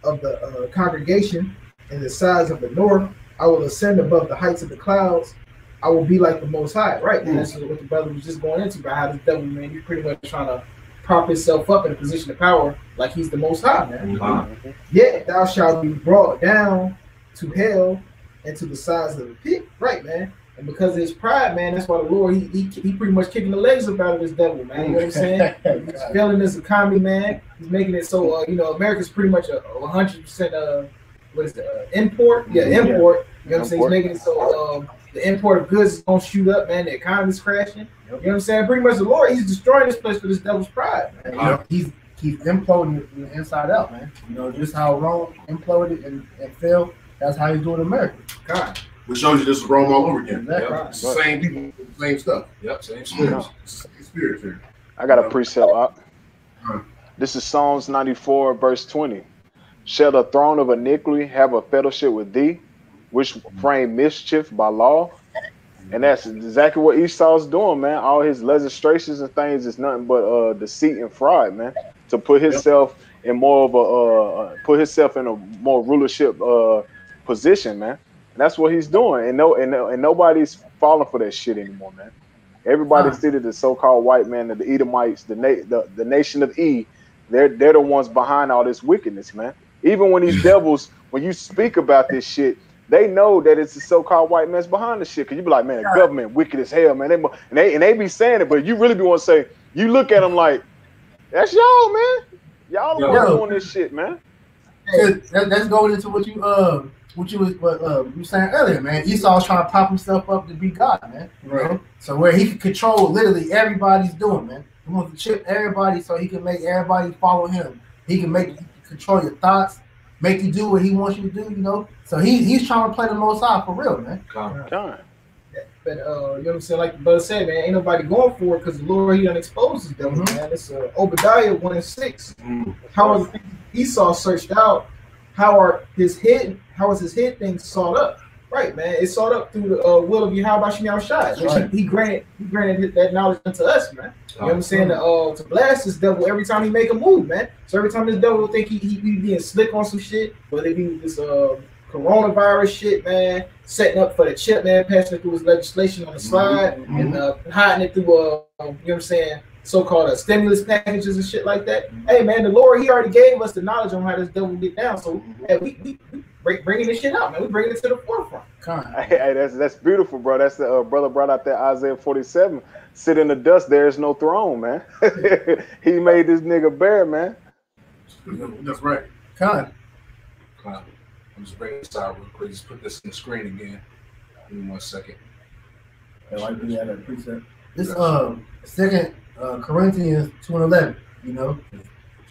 of the congregation in the sides of the north. I will ascend above the heights of the clouds. I will be like the Most High. Right, and that's what the brother was just going into about how this devil, man, he's pretty much trying to prop himself up in a position of power like he's the Most High, man. Yet thou shalt be brought down to hell and to the sides of the pit, right, man? And because of his pride, man, that's why the Lord, he pretty much kicking the legs up out of this devil, man. You know what I'm saying? He's failing this economy, man. He's making it so, you know, America's pretty much a 100%, what is it, import? Yeah, import. You know what I'm saying? He's making it so the import of goods is going to shoot up, man. The economy's crashing. You know what I'm saying? Pretty much the Lord, he's destroying this place for this devil's pride, man. You know, he's imploding the inside out, man. You know, just how Rome imploded and fell. That's how he's doing America. God, which shows you this is Rome all over again. Exactly. Yep. Same people, same stuff. Yep, same spirits. Same spirits here. I got a precept up. This is Psalms 94, verse 20. Shall the throne of iniquity have a fellowship with thee, which frame mischief by law? And that's exactly what Esau's doing, man. All his legislations and things is nothing but deceit and fraud, man. To put himself in more of a more rulership position, man. And that's what he's doing. And nobody's falling for that shit anymore, man. Everybody see that the so-called white man, the Edomites, the nation of E, they're the ones behind all this wickedness, man. Even when these devils, when you speak about this shit, they know that it's the so-called white man's behind the shit. Cause you be like, man, the government wicked as hell, man. They be saying it, but you really be want to say, you look at them like, that's y'all, man. Y'all the ones doing this shit, man. Let's go into what you were saying earlier, man. Esau's trying to pop himself up to be God, man. You know? So where he can control literally everybody's doing, man. He wants to chip everybody so he can make everybody follow him. He can control your thoughts, make you do what he wants you to do, you know. So he's trying to play the Most High for real, man. But you know what I'm saying, like the brother said, man, ain't nobody going for it because the Lord, he done exposed this devil, man. It's Obadiah 1:6. How are the things Esau searched out? How is his head things sought up? Right, man. It's sought up through the will of Yahweh Shai. Which he granted that knowledge unto us, man. You know what I'm saying? To blast this devil every time he make a move, man. So every time this devil will think he being slick on some shit, whether it be this coronavirus shit, man, setting up for the chip, man, passing it through his legislation on the slide and hiding it through, you know what I'm saying, so-called stimulus packages and shit like that. Hey, man, the Lord, he already gave us the knowledge on how this devil get down. So hey, we bringing this shit out, man. We bringing it to the forefront. Hey, that's beautiful, bro. That's the brother brought out that Isaiah 47. Sit in the dust, there is no throne, man. He made this nigga bare, man. That's right. I'm just bringing this out real quick. Just put this on the screen again. Give me 1 second. This second Corinthians 2:11. You know,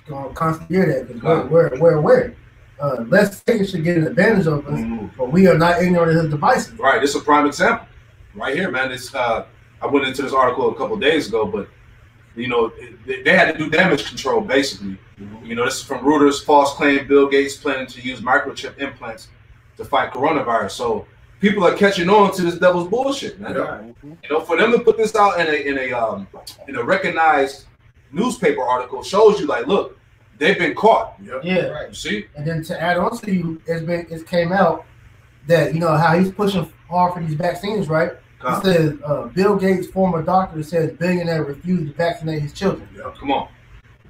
gonna constantly hear that because we're aware. Lest Satan should get an advantage of us, but we are not ignorant of his devices. Right. This is a prime example. Right here, man. It's I went into this article a couple of days ago, but you know they had to do damage control basically. You know, this is from Reuters. False claim: Bill Gates planning to use microchip implants to fight coronavirus. So people are catching on to this devil's bullshit, man. You know, for them to put this out in a recognized newspaper article shows you, like, look, they've been caught. Yeah. Right. You see? And then to add on to you, it came out that, you know, how he's pushing hard for these vaccines, right? It says Bill Gates, former doctor, says billionaire refused to vaccinate his children. Come on.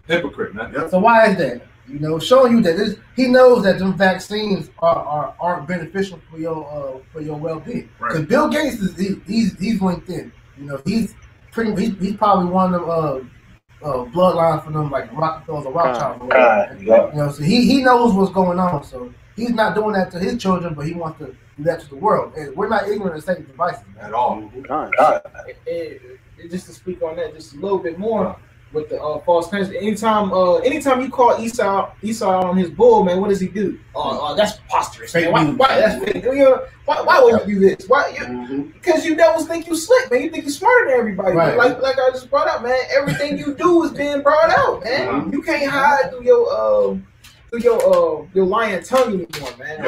Hypocrite, man. So why is that? You know, showing you that he knows that them vaccines aren't beneficial for your well-being. Because Bill Gates he's linked in. You know, he's probably one of them bloodlines from them, like Rockefellers or Rothschilds. You know, so he knows what's going on. So he's not doing that to his children, but he wants to do that to the world. And we're not ignorant of Satan's devices at all. Just to speak on that just a little bit more with the false claims. Anytime you call Esau on his bull, man, what does he do? That's preposterous, man. Why that's fake? Why would you do this? Why? Because you devils think you slick, man. You think you're smarter than everybody. Right. Like I just brought up, man. Everything you do is being brought out, man. You can't hide through your lying tongue anymore, man.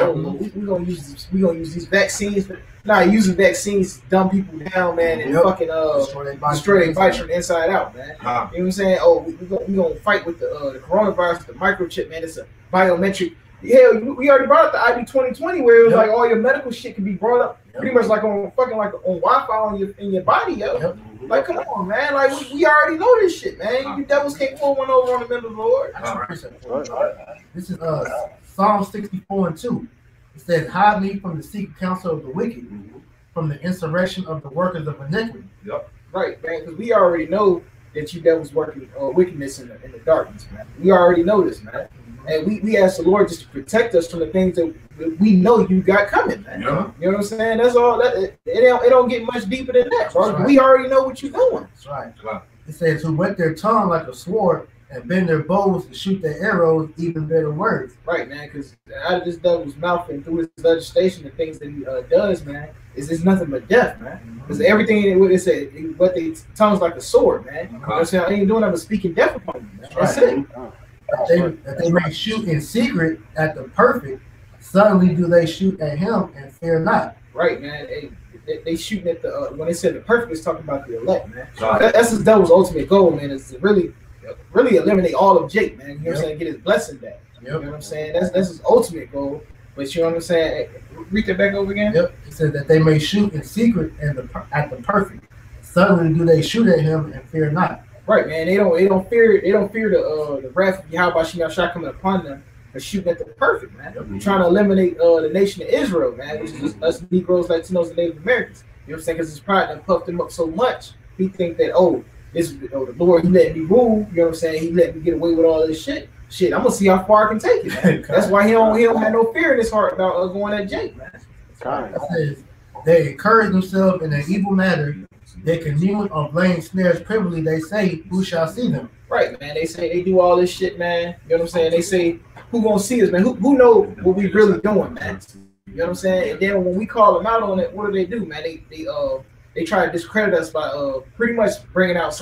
We gonna use these vaccines. Not using vaccines to dumb people down, man, and fucking destroy their bodies from the inside out, man. You know what I'm saying? Oh, we gonna fight with the coronavirus, the microchip, man. It's a biometric. Hell, we already brought up the ID 2020, where it was like all your medical shit can be brought up pretty much like on Wi-Fi in your body, yo. Like, come on, man. Like, we already know this shit, man. You devils can't pull one over on the middle of the Lord. This is Psalm 64:2. It says, "Hide me from the secret counsel of the wicked, from the insurrection of the workers of iniquity." Right, man. Because we already know that you devils working wickedness in the darkness, man. We already know this, man. And we ask the Lord just to protect us from the things that we know you got coming, man. You know what I'm saying? That's all. It don't get much deeper than that, bro. Right. We already know what you're doing. That's right. It says, "Who whet their tongue like a sword and bend their bows to shoot their arrows, even better words." Right, man. Because out of this devil's mouth and through his legislation, the things that he does, man, is nothing but death, man. Because everything what they say, what they tongue's like a sword, man. You know what I'm saying? I ain't doing nothing but speaking death upon you, man. That's it. That they may shoot in secret at the perfect, suddenly do they shoot at him and fear not. Right, man. They shooting at the when they said the perfect, is talking about the elect, man. That's the devil's ultimate goal, man. Is to really eliminate all of Jake, man. You know what I'm saying? Get his blessing back. You know what I'm saying? That's his ultimate goal. But you know what I'm saying? Read that back over again. It says that they may shoot in secret at the perfect, suddenly do they shoot at him and fear not. Right, man. They don't fear the wrath of Yahweh Shah coming upon them for shooting at the perfect, man. Trying to eliminate the nation of Israel, man, which is us Negroes, Latinos, and Native Americans. You know what I'm saying? Because his pride done puffed him up so much, he think that the Lord, he let me rule. You know what I'm saying? He let me get away with all this shit. Shit, I'm gonna see how far I can take it, man. That's why he don't have no fear in his heart about going at Jake, man. It says they encourage themselves in an evil manner. They commune on blame snares privily. They say, "Who shall see them?" Right, man. They say they do all this shit, man. You know what I'm saying? They say, "Who gonna see us, man? Who know what we really doing, man?" You know what I'm saying? And then when we call them out on it, what do, man? They try to discredit us by pretty much bringing out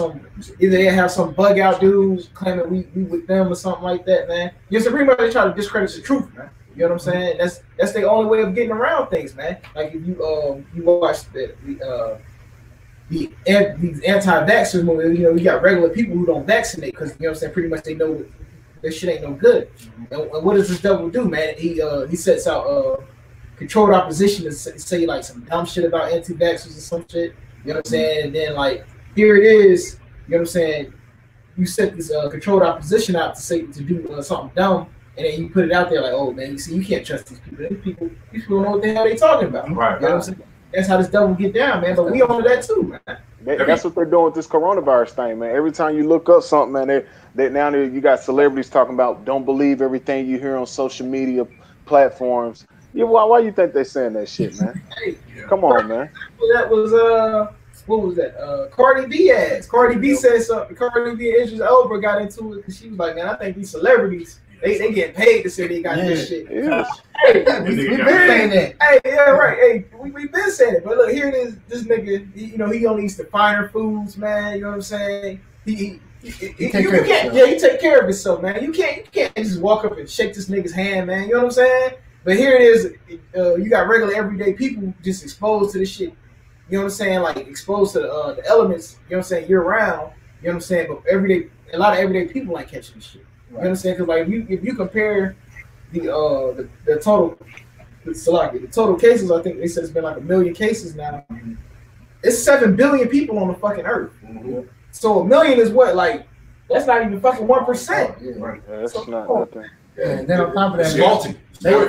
either they have some bug out dudes claiming we with them or something like that, man. You know, so pretty much they try to discredit the truth, man. You know what I'm saying? That's the only way of getting around things, man. Like if you watch these anti-vaxxers movies, you know, you got regular people who don't vaccinate because, you know what I'm saying, pretty much they know that shit ain't no good. And what does this devil do, man? He sets out controlled opposition to say like some dumb shit about anti-vaxxers or some shit. You know what I'm saying? And then like here it is, you know what I'm saying? You set this controlled opposition out to do something dumb, and then you put it out there like, oh man, you see, you can't trust these people. These people don't know what the hell they talking about. Right. You know what I'm saying? That's how this devil get down, man. But we on to that too, man. That's what they're doing with this coronavirus thing, man. Every time you look up something, man, you got celebrities talking about don't believe everything you hear on social media platforms. Yeah, why you think they saying that shit, man? Hey, Come on, man. that was what was that? Cardi B ass. Cardi B said something. Cardi B and Idris Elba got into it because she was like, man, I think these celebrities they get paid to say they got this shit. Yeah. Hey, we been saying that. Hey, yeah, right. Hey, we been saying it, but look, here it is. This nigga, he only eats the finer foods, man. You know what I'm saying? He take care of himself, man. You can't just walk up and shake this nigga's hand, man. You know what I'm saying? But here it is. You got regular everyday people just exposed to this shit. You know what I'm saying? Like exposed to the elements. You know what I'm saying? Year round. You know what I'm saying? But a lot of everyday people ain't catching this shit. Right. You know what I'm saying? Because like if you compare the total cases, I think they said it's been like 1 million cases now. Mm-hmm. It's 7 billion people on the fucking earth. Mm-hmm. So 1 million is what? Like that's not even fucking 1%. Yeah, right. That's not nothing. Yeah, and then on top of that, it's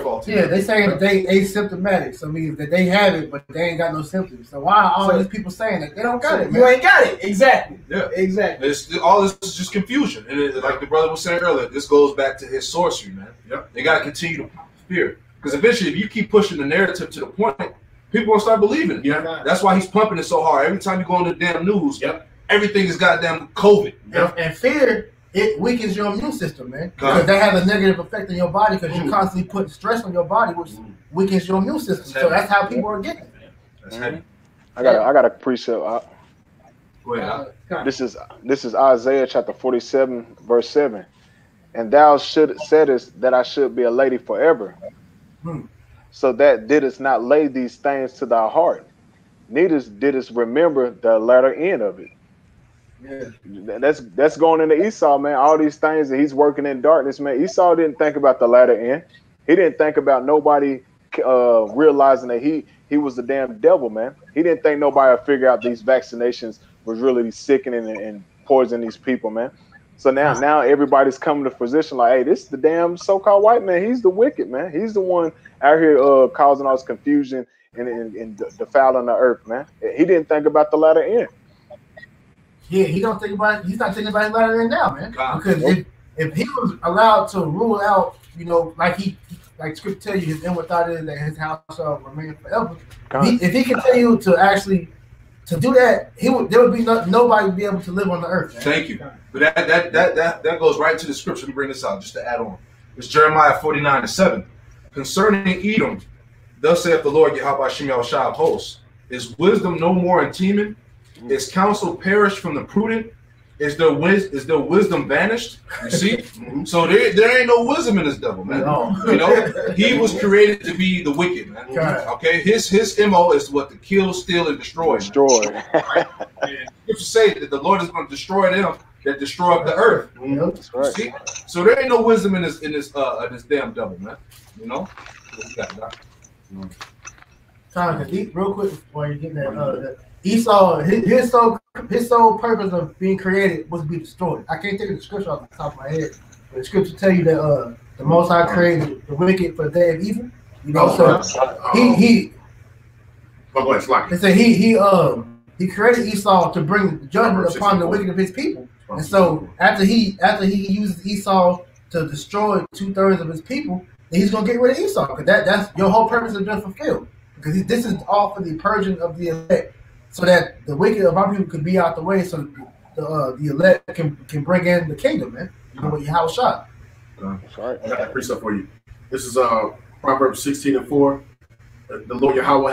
faulty. They saying that they asymptomatic, so means that they have it, but they ain't got no symptoms. So why are all these people saying that they don't got it? Man? You ain't got it, exactly. Yeah, exactly. All this is just confusion, and like the brother was saying earlier, this goes back to his sorcery, man. Yep. They got to continue to fear, because eventually, if you keep pushing the narrative to the point, people will start believing it. Yeah, that's why he's pumping it so hard. Every time you go on the damn news, everything is goddamn COVID. Yep. And fear. It weakens your immune system, man. Because that has a negative effect on your body because you're constantly putting stress on your body, which weakens your immune system. So that's how people are getting it. That's heavy. I got a precept. Go ahead. This is Isaiah chapter 47, verse 7. And thou saidest that I should be a lady forever. So that didst not lay these things to thy heart, neither didst remember the latter end of it. Yeah, that's going into Esau, man. All these things that he's working in darkness, man. Esau didn't think about the latter end. He didn't think about nobody realizing that he was the damn devil, man. He didn't think nobody would figure out these vaccinations was really sickening and poisoning these people, man. So now everybody's coming to position like, hey, this is the damn so-called white man. He's the wicked, man. He's the one out here causing all this confusion and defiling the earth, man. He didn't think about the latter end. Yeah, he's not thinking about his latter end now, man. Because if he was allowed to rule out, like scripture tell you, his inward thought is that his house shall remain forever. If he continue to actually to do that, there would be nobody would be able to live on the earth. Man. Thank you. But that goes right to the scripture. Let me bring this out just to add on. It's Jeremiah 49:7. Concerning Edom, thus saith the Lord Yahweh Shem Yahushua of hosts, is wisdom no more in Teman? Is counsel perished from the prudent? Is their wisdom vanished? You see? So there ain't no wisdom in this devil, man. No. He was created to be the wicked, man. Okay? His MO is what? To kill, steal, and destroy. If you say that the Lord is going to destroy them that destroy up the earth. That's right. See? So there ain't no wisdom in this damn devil, man. Tom, real quick before you get that Esau, his sole purpose of being created was to be destroyed. I can't think of the scripture off the top of my head, but the scripture tell you that the Most High created the wicked for the day of evil. He created Esau to bring judgment upon the wicked of his people. And so after he uses Esau to destroy 2/3 of his people, then he's gonna get rid of Esau because that's your whole purpose has been fulfilled. Because this is all for the purging of the elect. So that the wicked of our people could be out the way, so the elect can bring in the kingdom, man. With your house shot. That's right. I got that precept for you. This is Proverbs 16:4. The Lord Yahweh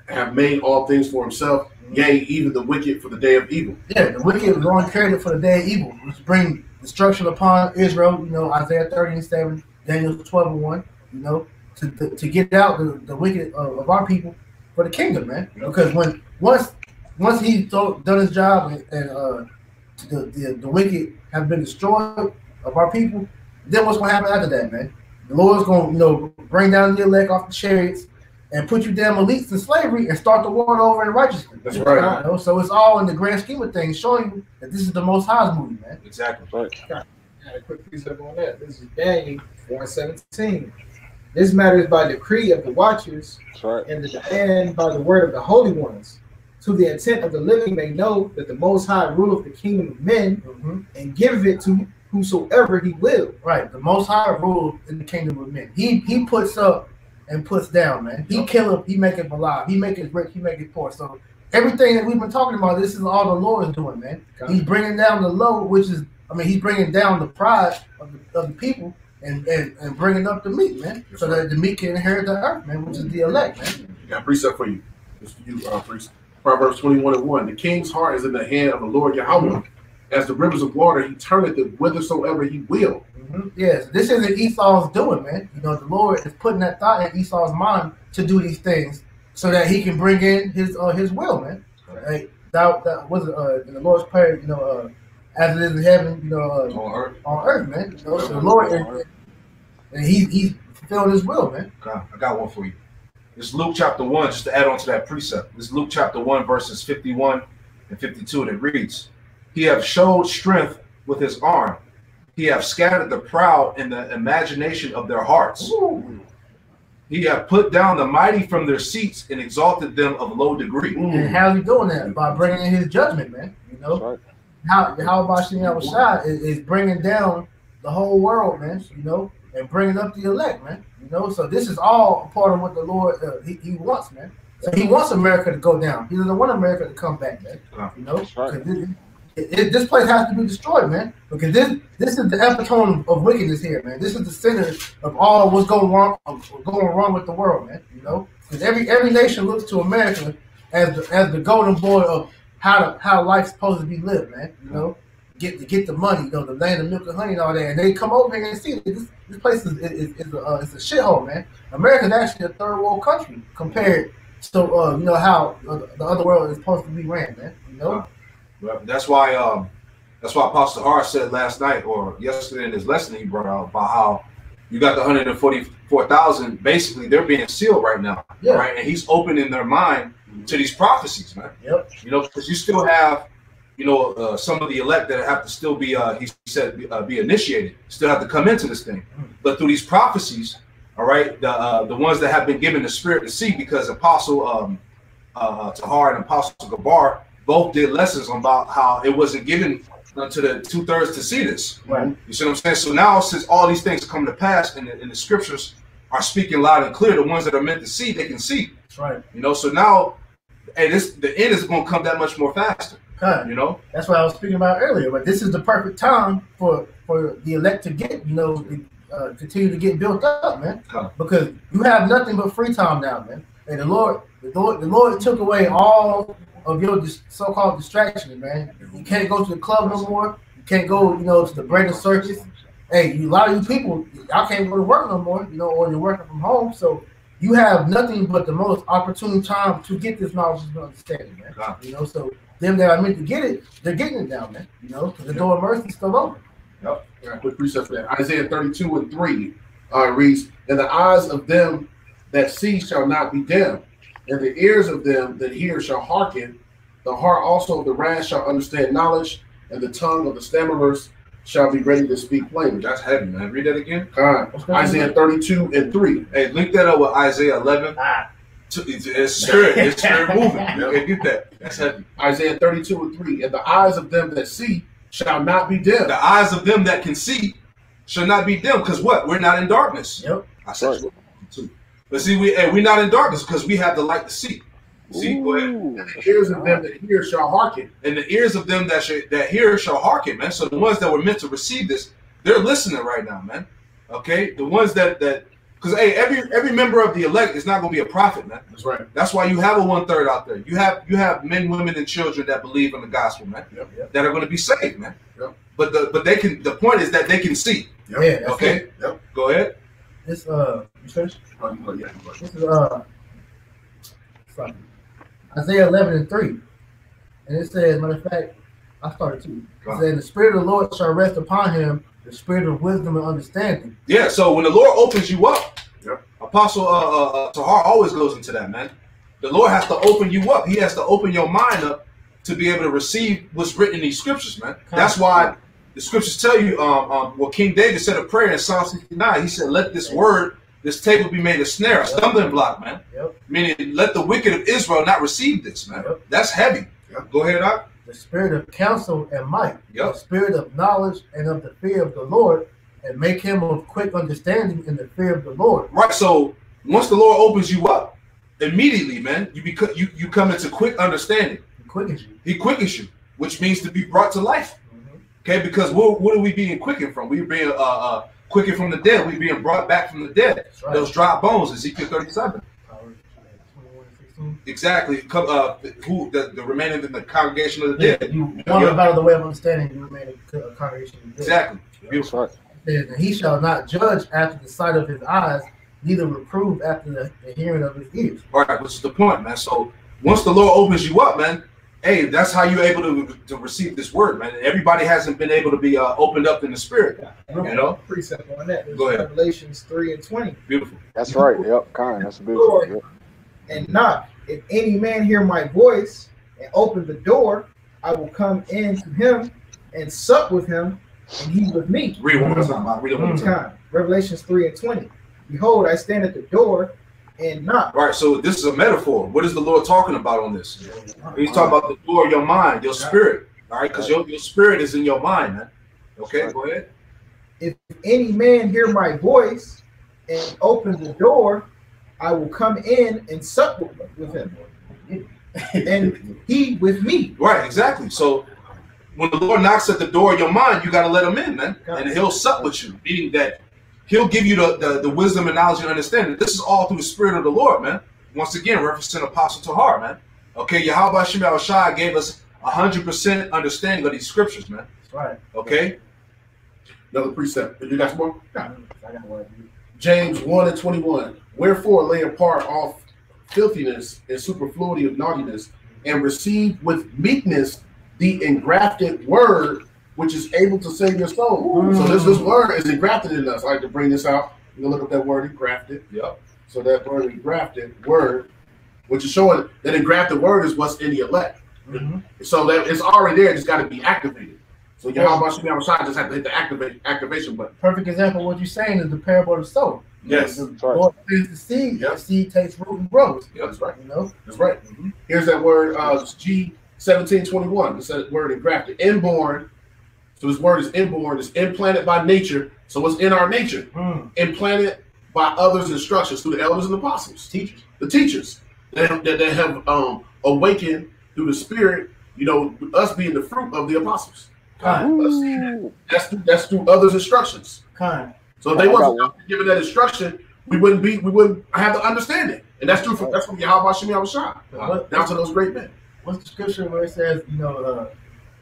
have made all things for himself, yea, even the wicked for the day of evil. Yeah, the wicked was only created for the day of evil, which bring destruction upon Israel. Isaiah 30:7, Daniel 12:1. To get out the wicked of our people for the kingdom, man. Because once he's done his job and the wicked have been destroyed of our people, then what's going to happen after that, man? The Lord's going to bring down the elect off the chariots and put you damn elites in slavery and start the war over in righteousness. That's right. So it's all in the grand scheme of things, showing you that this is the Most High's movie, man. Exactly. Right. I had a quick precept on that. This is Daniel 4:17. This matters by decree of the watchers, and the demand by the word of the holy ones, to the intent of the living may know that the Most High ruleth the kingdom of men, and giveth it to whosoever he will. Right. The Most High ruled in the kingdom of men. He puts up and puts down, man. He kill him, he make it alive. He make it rich, he make it poor. So everything that we've been talking about, this is all the Lord is doing, man. He's bringing down the low, which is, he's bringing down the pride of the people and bringing up the meek, man. So that the meek can inherit the earth, man, which is the elect, man. Got a precept for you. It's for you, priest. Proverbs 21:1. The king's heart is in the hand of the Lord Yahweh. As the rivers of water, he turneth it whithersoever he will. Yes, this isn't Esau's doing, man. The Lord is putting that thought in Esau's mind to do these things so that he can bring in his will, man. Like, that was in the Lord's prayer, as it is in heaven, on earth, man. So the Lord, and he's fulfilling his will, man. I got one for you. It's Luke chapter 1, just to add on to that precept. It's Luke chapter 1, verses 51 and 52, and it reads, He hath showed strength with his arm. He hath scattered the proud in the imagination of their hearts. Ooh. He hath put down the mighty from their seats and exalted them of low degree. And how's he doing that? By bringing in his judgment, man. Right. How about Shem Shai is bringing down the whole world, man, and bringing up the elect, man. So this is all part of what the Lord he wants, man. So he wants America to go down. He doesn't want America to come back, man. Right. This place has to be destroyed, man. Because this is the epitome of wickedness here, man. This is the center of all what's going wrong with the world, man. Because every nation looks to America as the golden boy of how life's supposed to be lived, man. Get the money, the land of milk and honey and all that, and they come over here and see that this place is a shithole, man. America's actually a third world country compared to how the other world is supposed to be ran, man. Well, that's why Apostle Har said last night or yesterday in his lesson he brought out about how you got the 144,000. Basically, they're being sealed right now, right? And he's opening their mind to these prophecies, man. Yep. Because you still have, some of the elect that have to still be, he said, be initiated, still have to come into this thing. But through these prophecies, all right, the ones that have been given the spirit to see, because Apostle Tahar and Apostle Gabar both did lessons about how it wasn't given to the 2/3 to see this. Right. You see what I'm saying? So now, since all these things come to pass and the scriptures are speaking loud and clear, the ones that are meant to see, they can see. That's right. So now, the end is going to come that much more faster. That's what I was speaking about earlier. But this is the perfect time for the elect to get, continue to get built up, man. Because you have nothing but free time now, man. And the Lord took away all of your so-called distractions, man. You can't go to the club no more. You can't go, to the Brandon Circus. Hey, a lot of you people, y'all can't go to work no more, or you're working from home. So you have nothing but the most opportune time to get this knowledge and understanding, man. So them that are meant to get it, they're getting it now, man. Because the door of mercy is still open. Yep. Yeah, quick precept for that. Isaiah 32:3 reads, And the eyes of them that see shall not be dim, and the ears of them that hear shall hearken. The heart also of the rash shall understand knowledge, and the tongue of the stammerers shall be ready to speak plainly. That's heavy, man. Read that again. All right. Isaiah 32:3. Hey, link that up with Isaiah 11. It's spirit. It's spirit moving. Okay, get that. That's heavy. Isaiah 32:3. And the eyes of them that see shall not be dim. The eyes of them that can see shall not be dim. Because what? We're not in darkness. Yep. I said too. But see, we're not in darkness because we have the light to see. See, go ahead. And the ears of them that hear shall hearken. And the ears of them that hear shall hearken, man. So the ones that were meant to receive this, they're listening right now, man. Okay? The ones that because every member of the elect is not going to be a prophet, man. That's right. That's why you have a 1/3 out there. You have men, women, and children that believe in the gospel, man. Yep. That are going to be saved, man. Yep. But they can. The point is that they can see. Yep. Yeah. Okay. Yep. Go ahead. This you finished? This is Isaiah 11:3, and it says, matter of fact, I started too. It says, the Spirit of the Lord shall rest upon him, the Spirit of wisdom and understanding. Yeah. So when the Lord opens you up, yep. Apostle Tahar always goes into that, man. The Lord has to open you up. He has to open your mind up to be able to receive what's written in these scriptures, man. That's why the scriptures tell you, what King David said a prayer in Psalm 69. He said, let this table be made a snare, a stumbling block, man. Yep. Meaning, let the wicked of Israel not receive this, man. Yep. That's heavy. Yep. Go ahead, Doc. The spirit of counsel and might, yep. The spirit of knowledge and of the fear of the Lord, and make him of quick understanding in the fear of the Lord. Right. So Once the Lord opens you up, immediately, man, you come into quick understanding. He quickens you, which means to be brought to life. Okay, because what are we being quickened from? We're being quickened from the dead. We're being brought back from the dead. Right. Those dry bones, Ezekiel 37. Exactly. Who the remaining in the congregation of the dead. You want about the way of understanding the remaining congregation of the dead. Exactly. Beautiful. And he shall not judge after the sight of his eyes, neither reprove after the hearing of his ears. All right, which is the point, man. So once the Lord opens you up, man, hey, that's how you're able to receive this word, man. Everybody hasn't been able to be opened up in the spirit. You know? Pretty simple on that. There's Go ahead. Revelations 3:20. Beautiful. That's right. Yep, kind. That's a beautiful. Yep. And knock. If any man hear my voice and open the door, I will come in to him and sup with him, and he with me. Read one more time. Read it one more time. Revelations 3:20. Behold, I stand at the door and knock. All right, so this is a metaphor. What is the Lord talking about on this? He's talking about the door of your mind, your spirit. All right, because your spirit is in your mind, man. Okay, go ahead. If any man hear my voice and open the door, I will come in and sup with him, and he with me. Right, exactly. So when the Lord knocks at the door of your mind, you got to let him in, man, and he'll sup with you, meaning that he'll give you the wisdom and knowledge and understanding. This is all through the Spirit of the Lord, man. Once again, referencing Apostle Tahar, man. Okay, Yahweh Shem Shai gave us 100% understanding of these scriptures, man. That's right. Okay. Another precept. You got some more? I got one. James 1:21. Wherefore lay apart all filthiness and superfluity of naughtiness, and receive with meekness the engrafted word, which is able to save your soul. So this word is engrafted in us. I like to bring this out. You can look up that word engrafted. Yep. So that word engrafted word, which is showing that engrafted word is what's in the elect. So that it's already there, just got to be activated. So Yahweh Shem Shai just have to hit the activation button. Perfect example of what you're saying is the parable of the sower. Yes. The Lord plants the seed, the seed takes root and grows. Yep. That's right. You know? That's right. Here's that word, G1721. It's that word engrafted. Inborn. So this word is inborn. It's implanted by nature. So it's in our nature. Implanted by others' instructions through the elders and apostles. Teachers. The teachers that have awakened through the Spirit, you know, us being the fruit of the apostles. That's through others' instructions. So if they wasn't given that instruction, we wouldn't have the understanding. And that's true that's from Yahweh Shem Shai. Down to those great men. What's the scripture where it says, you know, I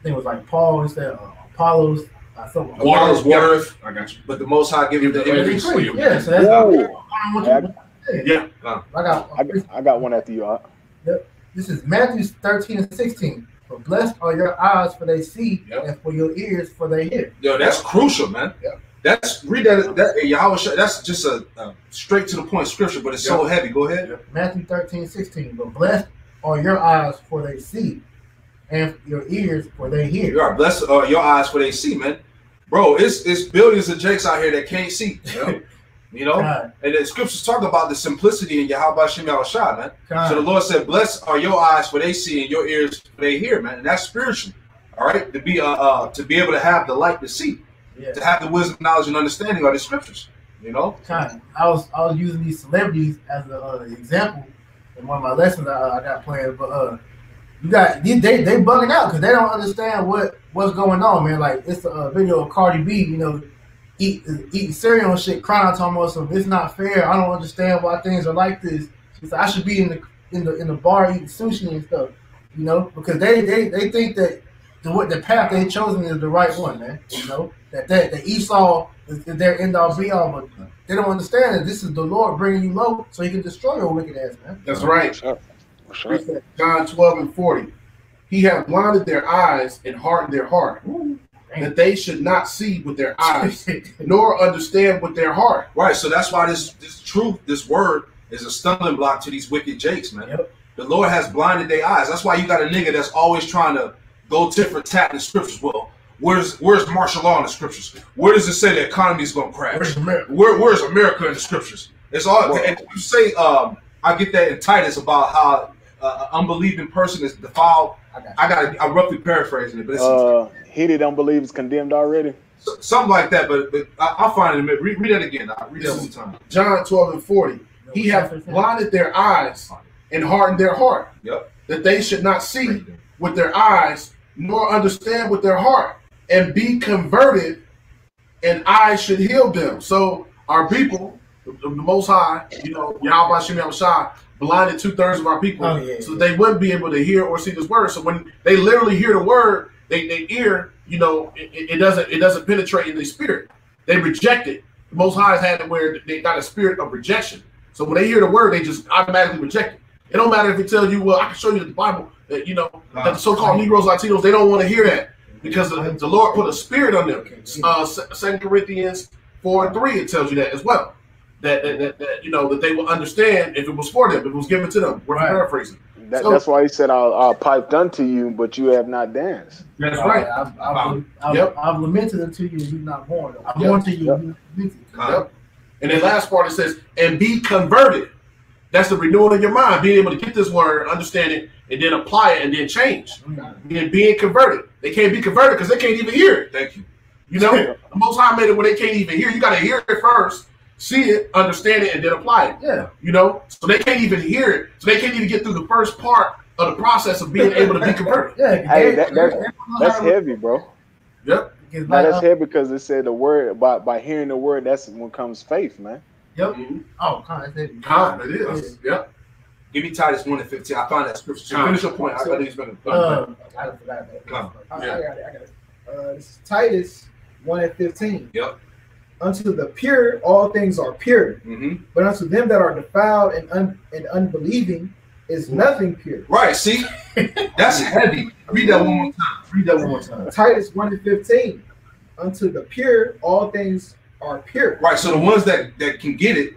think it was like Paul, it said Apollos, something. Water's watereth. I got you. But the Most High give you the increase. Yeah, so that's I got one after you. This is Matthew 13:16. For blessed are your eyes for they see, and for your ears for they hear. Yo, that's crucial, man. That's read that Yahweh. That's just a straight to the point scripture, but it's so heavy. Go ahead. Matthew 13:16. But blessed are your eyes for they see, and your ears for they hear. You are blessed are your eyes for they see, man. Bro, it's billions of jakes out here that can't see. You know, and the scriptures talk about the simplicity in Yahweh Shem Shai, man. So the Lord said, "Blessed are your eyes for they see, and your ears for they hear," man. And that's spiritual, all right. To be able to have the light to see, to have the wisdom, knowledge, and understanding of the scriptures. You know, I was using these celebrities as an example in one of my lessons I got planned, but you got they bugging out because they don't understand what's going on, man. Like it's a video of Cardi B, you know. Eating cereal and shit, crying, talking about some. It's not fair. I don't understand why things are like this. She said I should be in the bar eating sushi and stuff, you know, because they think that the path they've chosen is the right one, man. You know that Esau is their end all be all, but they don't understand that this is the Lord bringing you low so He can destroy your wicked ass, man. That's right. Sure. John 12:40. He hath blinded their eyes and hardened their heart. That they should not see with their eyes, nor understand with their heart. Right, so that's why this truth, this word, is a stumbling block to these wicked jakes, man. The Lord has blinded their eyes. That's why you got a nigga that's always trying to go tit for tat in the scriptures. Well, where's martial law in the scriptures? Where does it say the economy is going to crash? Where's America in the scriptures? It's all. And you say, I get that in Titus about how an unbelieving person is defiled. I'm roughly paraphrasing it, but it's he that don't believe is condemned already. Something like that, but I'll find it. Read that again. I'll read that one time. John 12:40. He hath blinded their eyes and hardened their heart, that they should not see with their eyes, nor understand with their heart, and be converted, and I should heal them. So our people, the Most High, Yahweh Shem Yahushua, blinded 2/3 of our people, so they wouldn't be able to hear or see this word. So when they literally hear the word, they ear, it doesn't penetrate in their spirit. They reject it. The Most High has had it where they got a spirit of rejection. So when they hear the word, they just automatically reject it. It don't matter if it tells you, well, I can show you the Bible, that the so-called Negroes, Latinos, they don't want to hear that because the Lord put a spirit on them. 2 Corinthians 4:3, it tells you that as well. That they will understand if it was for them, if it was given to them. We're paraphrasing. That's why he said, "I'll pipe unto you, but you have not danced." That's right. I've lamented unto you, you're not born. I'm born to you. And then last part it says, "And be converted." That's the renewal of your mind, being able to get this word, understand it, and then apply it, and then change. And being converted. They can't be converted because they can't even hear it. Thank you. The Most High made it where they can't even hear. You got to hear it first, see it, understand it, and then apply it. Yeah. So they can't even hear it. So they can't even get through the first part of the process of being able to be converted. Hey, that's heavy, bro. Yep. That's heavy because it said the word, by hearing the word, that's when comes faith, man. Yep. Oh, that's heavy. It is. Yep. Give me Titus 1:15. I found that scripture. So finish your point. I got these been. I forgot that. I got it. This is Titus 1:15. Yep. Unto the pure, all things are pure. But unto them that are defiled and unbelieving is nothing pure. Right. See, that's heavy. Read that one more time. Titus 1:15. Unto the pure, all things are pure. Right. So the ones that can get it,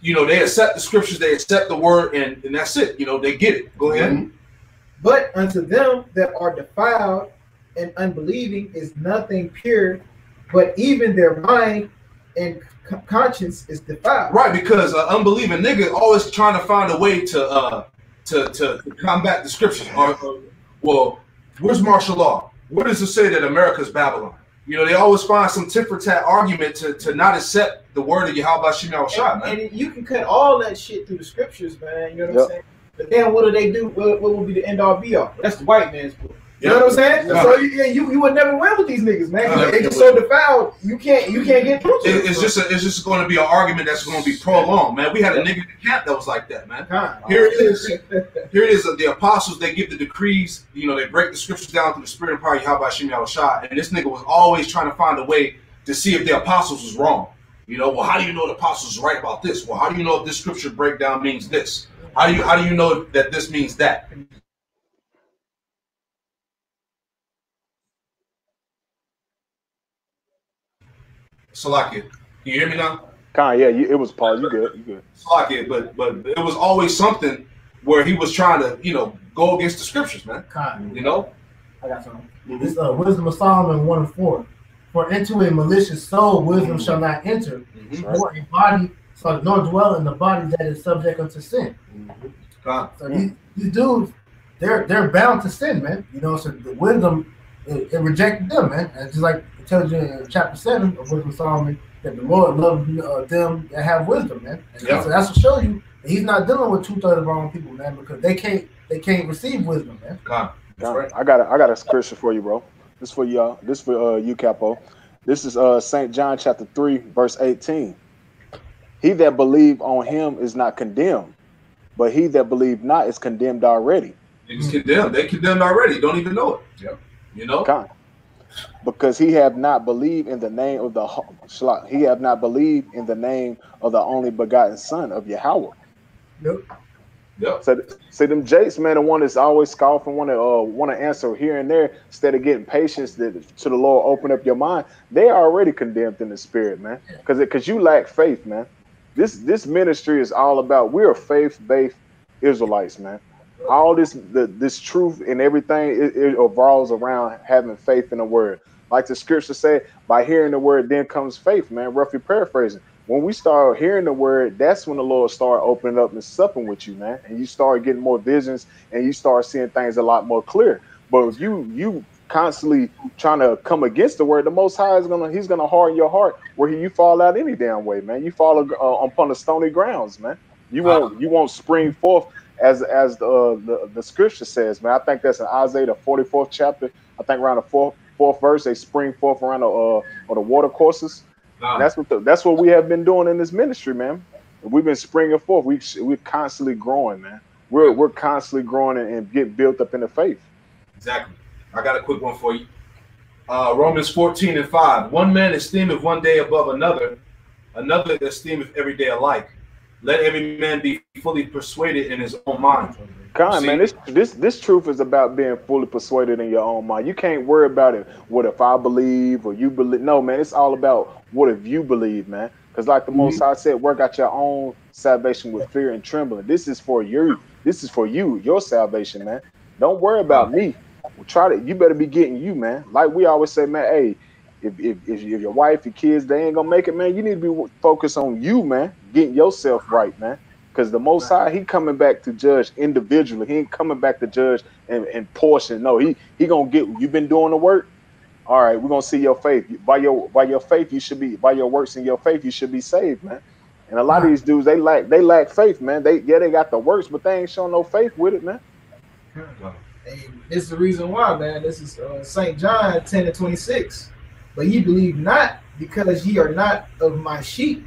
they accept the scriptures, they accept the word, and that's it. They get it. Go ahead. But unto them that are defiled and unbelieving is nothing pure, but even their mind and conscience is defiled. Right, because unbelieving nigga always trying to find a way to combat the scriptures. Well, where's martial law? Where does it say that America's Babylon? They always find some tit for tat argument to not accept the word of Yahweh Shem Yahushua, man. And you can cut all that shit through the scriptures, man. You know what I'm saying? But then what do they do? What will be the end all be all? That's the white man's book. You know what I'm saying? So you would never win with these niggas, man. They just so defiled. You can't get through to it. It's just going to be an argument that's going to be prolonged, man. We had a nigga in the camp that was like that, man. Here it is. Here it is. The apostles, they give the decrees. They break the scriptures down through the spirit and power of Yahweh Shem Yahushua. And this nigga was always trying to find a way to see if the apostles was wrong. Well, how do you know the apostles is right about this? Well, how do you know if this scripture breakdown means this? How do you know that this means that? Salakia, can you hear me now? It was Paul. You good? Salakia, but it was always something where he was trying to, go against the scriptures, man. I got something. This Wisdom of Solomon 1:4. For into a malicious soul wisdom shall not enter, nor a body nor dwell in the body that is subject unto sin. So these dudes, they're bound to sin, man. So the wisdom it rejected them, man. And just like it tells you in chapter 7 of Wisdom of Solomon that the Lord loves them that have wisdom, man. And so that's to show you that He's not dealing with 2/3 of our own people, man, because they can't receive wisdom, man. Right. I got a scripture for you, bro. This for y'all. This for you, Capo. This is St. John chapter 3, verse 18. He that believe on him is not condemned, but he that believe not is condemned already. He's condemned. They condemned already. Don't even know it. Yep. Because he have not believed in the name of he have not believed in the name of the only begotten Son of Yahweh. Yep. So them Jakes, man, the one that's always scoffing, want to answer here and there instead of getting patience to the Lord open up your mind. They are already condemned in the spirit, man. Because you lack faith, man. This ministry is all about we're faith-based Israelites, man. All this truth and everything it revolves around having faith in the word. Like the scripture say, by hearing the word, then comes faith, man. Roughly paraphrasing. When we start hearing the word, that's when the Lord start opening up and supping with you, man. And you start getting more visions and you start seeing things a lot more clear. But if you constantly trying to come against the word, the Most High he's gonna harden your heart where you fall out any damn way, man. You fall upon the stony grounds, man. You won't spring forth as the scripture says, man. I think that's in Isaiah the 44th chapter. I think around the fourth verse, they spring forth around the water courses. And that's what we have been doing in this ministry, man. We've been springing forth. We're constantly growing, man. We're constantly growing and get built up in the faith. Exactly. I got a quick one for you. Romans 14:5. One man esteemeth one day above another, another esteemeth every day alike. Let every man be fully persuaded in his own mind. God, man, this truth is about being fully persuaded in your own mind. You can't worry about it. What if I believe or you believe? No, man, it's all about what if you believe, man. Because like the Most High said, work out your own salvation with fear and trembling. This is for you. This is for you, your salvation, man. Don't worry about me. You better be getting you, man. Like we always say, man, hey, if your wife, your kids, they ain't gonna make it, man, you need to be focused on you, man, getting yourself right, man. Because the Most High, he coming back to judge individually. He ain't coming back to judge in portion. No, he gonna get you been doing the work. All right, we're gonna see your faith. By your faith, you should be by your works and your faith, you should be saved, man. And a lot of these dudes, they lack faith, man. They got the works, but they ain't showing no faith with it, man. And this is the reason why, man. This is St. John 10:26. But ye believe not, because ye are not of my sheep.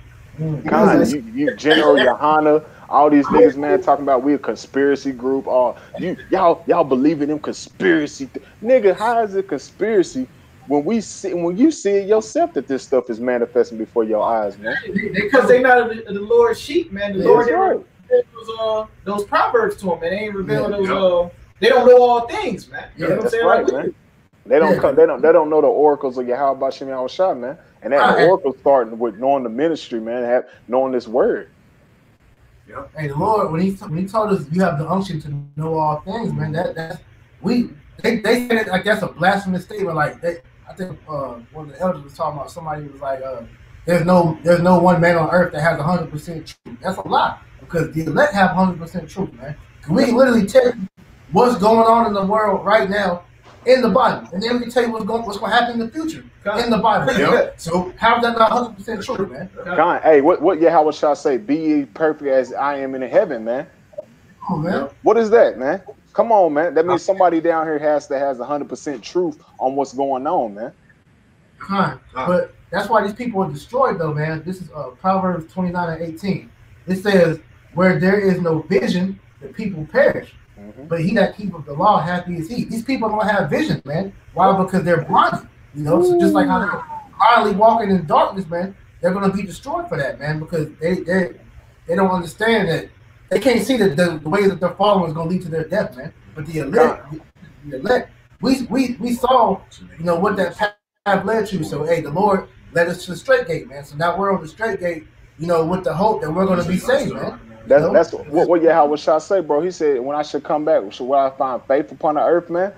God, you General Yohana, all these niggas, man, talking about we a conspiracy group. Y'all believe in them conspiracy nigga, how is it conspiracy when you see it yourself that this stuff is manifesting before your eyes, man? Because they not the Lord's sheep, man. The Lord revealed those proverbs to them, and they ain't revealed those. They don't know all things, man. You know what I'm saying? Right, man. They don't know the oracles of Yahweh Bashem Yahushua, man. And that oracle starting with knowing the ministry, man, knowing this word. Yeah. Hey, the Lord, when he told us you have the unction to know all things, man, they said it like that's a blasphemous statement. Like I think one of the elders was talking about, somebody was like, there's no one man on earth that has 100% truth. That's a lie, because the elect have 100% truth, man. We can literally tell you what's going on in the world right now in the Bible, and then we can tell you what's going to happen in the future in the Bible. Yep. So how is that not 100% true, man? God, hey, what Yahweh shall say? Be ye perfect as I am in heaven, man. Oh, man. What is that, man? Come on, man. That means somebody down here has 100% truth on what's going on, man. But that's why these people are destroyed, though, man. This is Proverbs 29:18. It says, "Where there is no vision, the people perish. But he that keepeth the law, happy is he." These people don't have vision, man. Why? Because they're blind. You know, so just like how they're blindly walking in darkness, man, they're gonna be destroyed for that, man, because they don't understand that they can't see that the way that they're following is gonna lead to their death, man. But the elect, we saw, you know, what that path led to. So hey, the Lord led us to the straight gate, man. So now we're on the straight gate, you know, with the hope that we're gonna be saved, man. That's what Yahweh shall say, bro. He said, when I should come back, will I find faith upon the earth, man?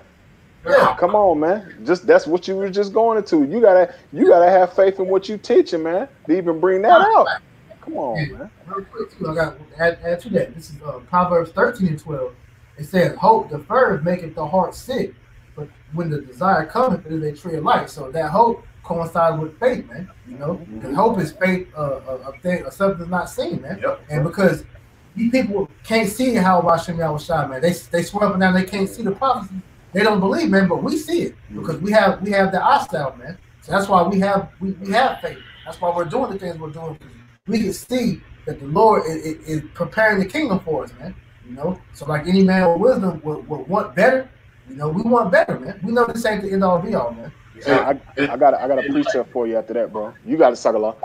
Yeah. Come on, man. That's what you were just going into. You gotta have faith in what you teaching, man, to even bring that out. Come on, man. Real quick, too, I got to add to that. This is Proverbs 13:12. It says, "Hope deferred maketh the heart sick, but when the desire cometh, it is a tree of life." So that hope coincides with faith, man. You know, because hope is faith of something that's not seen, man. Yep. And because these people can't see how Bashem Yahushua, man. They swear up and down they can't see the prophecy. They don't believe, man, but we see it because we have the eyesight, man. So that's why we have faith. That's why we're doing the things we're doing. We can see that the Lord is preparing the kingdom for us, man. You know, so like any man with wisdom would want better. You know, we want better, man. We know this ain't the end all be all, man. Yeah, I got a precept for you after that, bro. You got to suck a lot.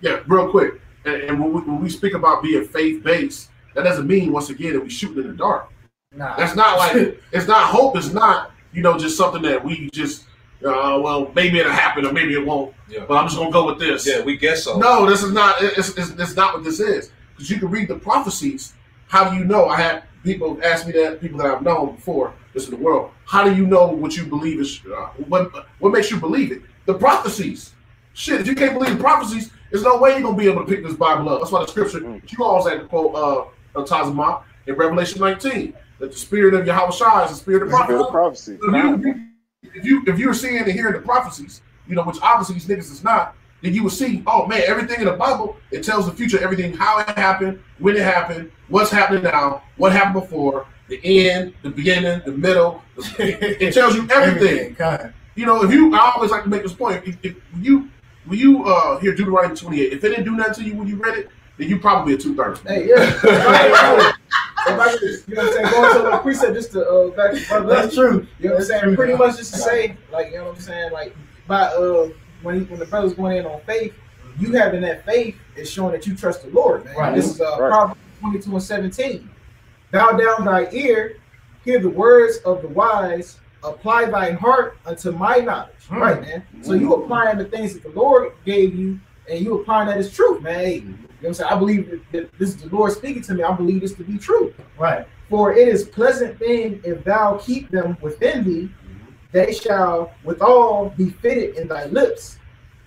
Yeah, real quick. And when we speak about being faith-based, that doesn't mean, once again, that we shoot in the dark. Nah. That's not like, it's not hope. It's not, you know, just something that we just, well, maybe it'll happen or maybe it won't. Yeah. But I'm just going to go with this. Yeah, we guess so. No, this is not, it's not what this is. Because you can read the prophecies. How do you know? I had people ask me that, people that I've known before, this in the world. How do you know what you believe is, what makes you believe it? The prophecies. Shit, if you can't believe the prophecies, there's no way you're going to be able to pick this Bible up. That's why the scripture, you always had to quote Tazamah in Revelation 19, that the spirit of Yahushua is the spirit of prophecy. So if you're seeing and hearing the prophecies, you know, which obviously these niggas is not, then you will see, oh man, everything in the Bible, it tells the future, everything, how it happened, when it happened, what's happening now, what happened before, the end, the beginning, the middle. It tells you everything. You know, I always like to make this point. When you hear Deuteronomy 28, if it didn't do nothing to you when you read it, then you probably a 2/3. Hey, yeah. You know what I'm saying? Going to the precept just to back that's true. You know what I'm saying? Pretty much just to say, like, you know what I'm saying? Like, by when the brother's going in on faith, you having that faith is showing that you trust the Lord, man. Right. This is Proverbs 22:17. Bow down thy ear, hear the words of the wise, apply thine heart unto my knowledge. Right, man. So you applying the things that the Lord gave you, and you applying that as truth, man. Hey, you know what I'm saying? I believe that this is the Lord speaking to me. I believe this to be true. Right. For it is pleasant thing if thou keep them within thee, they shall withal be fitted in thy lips,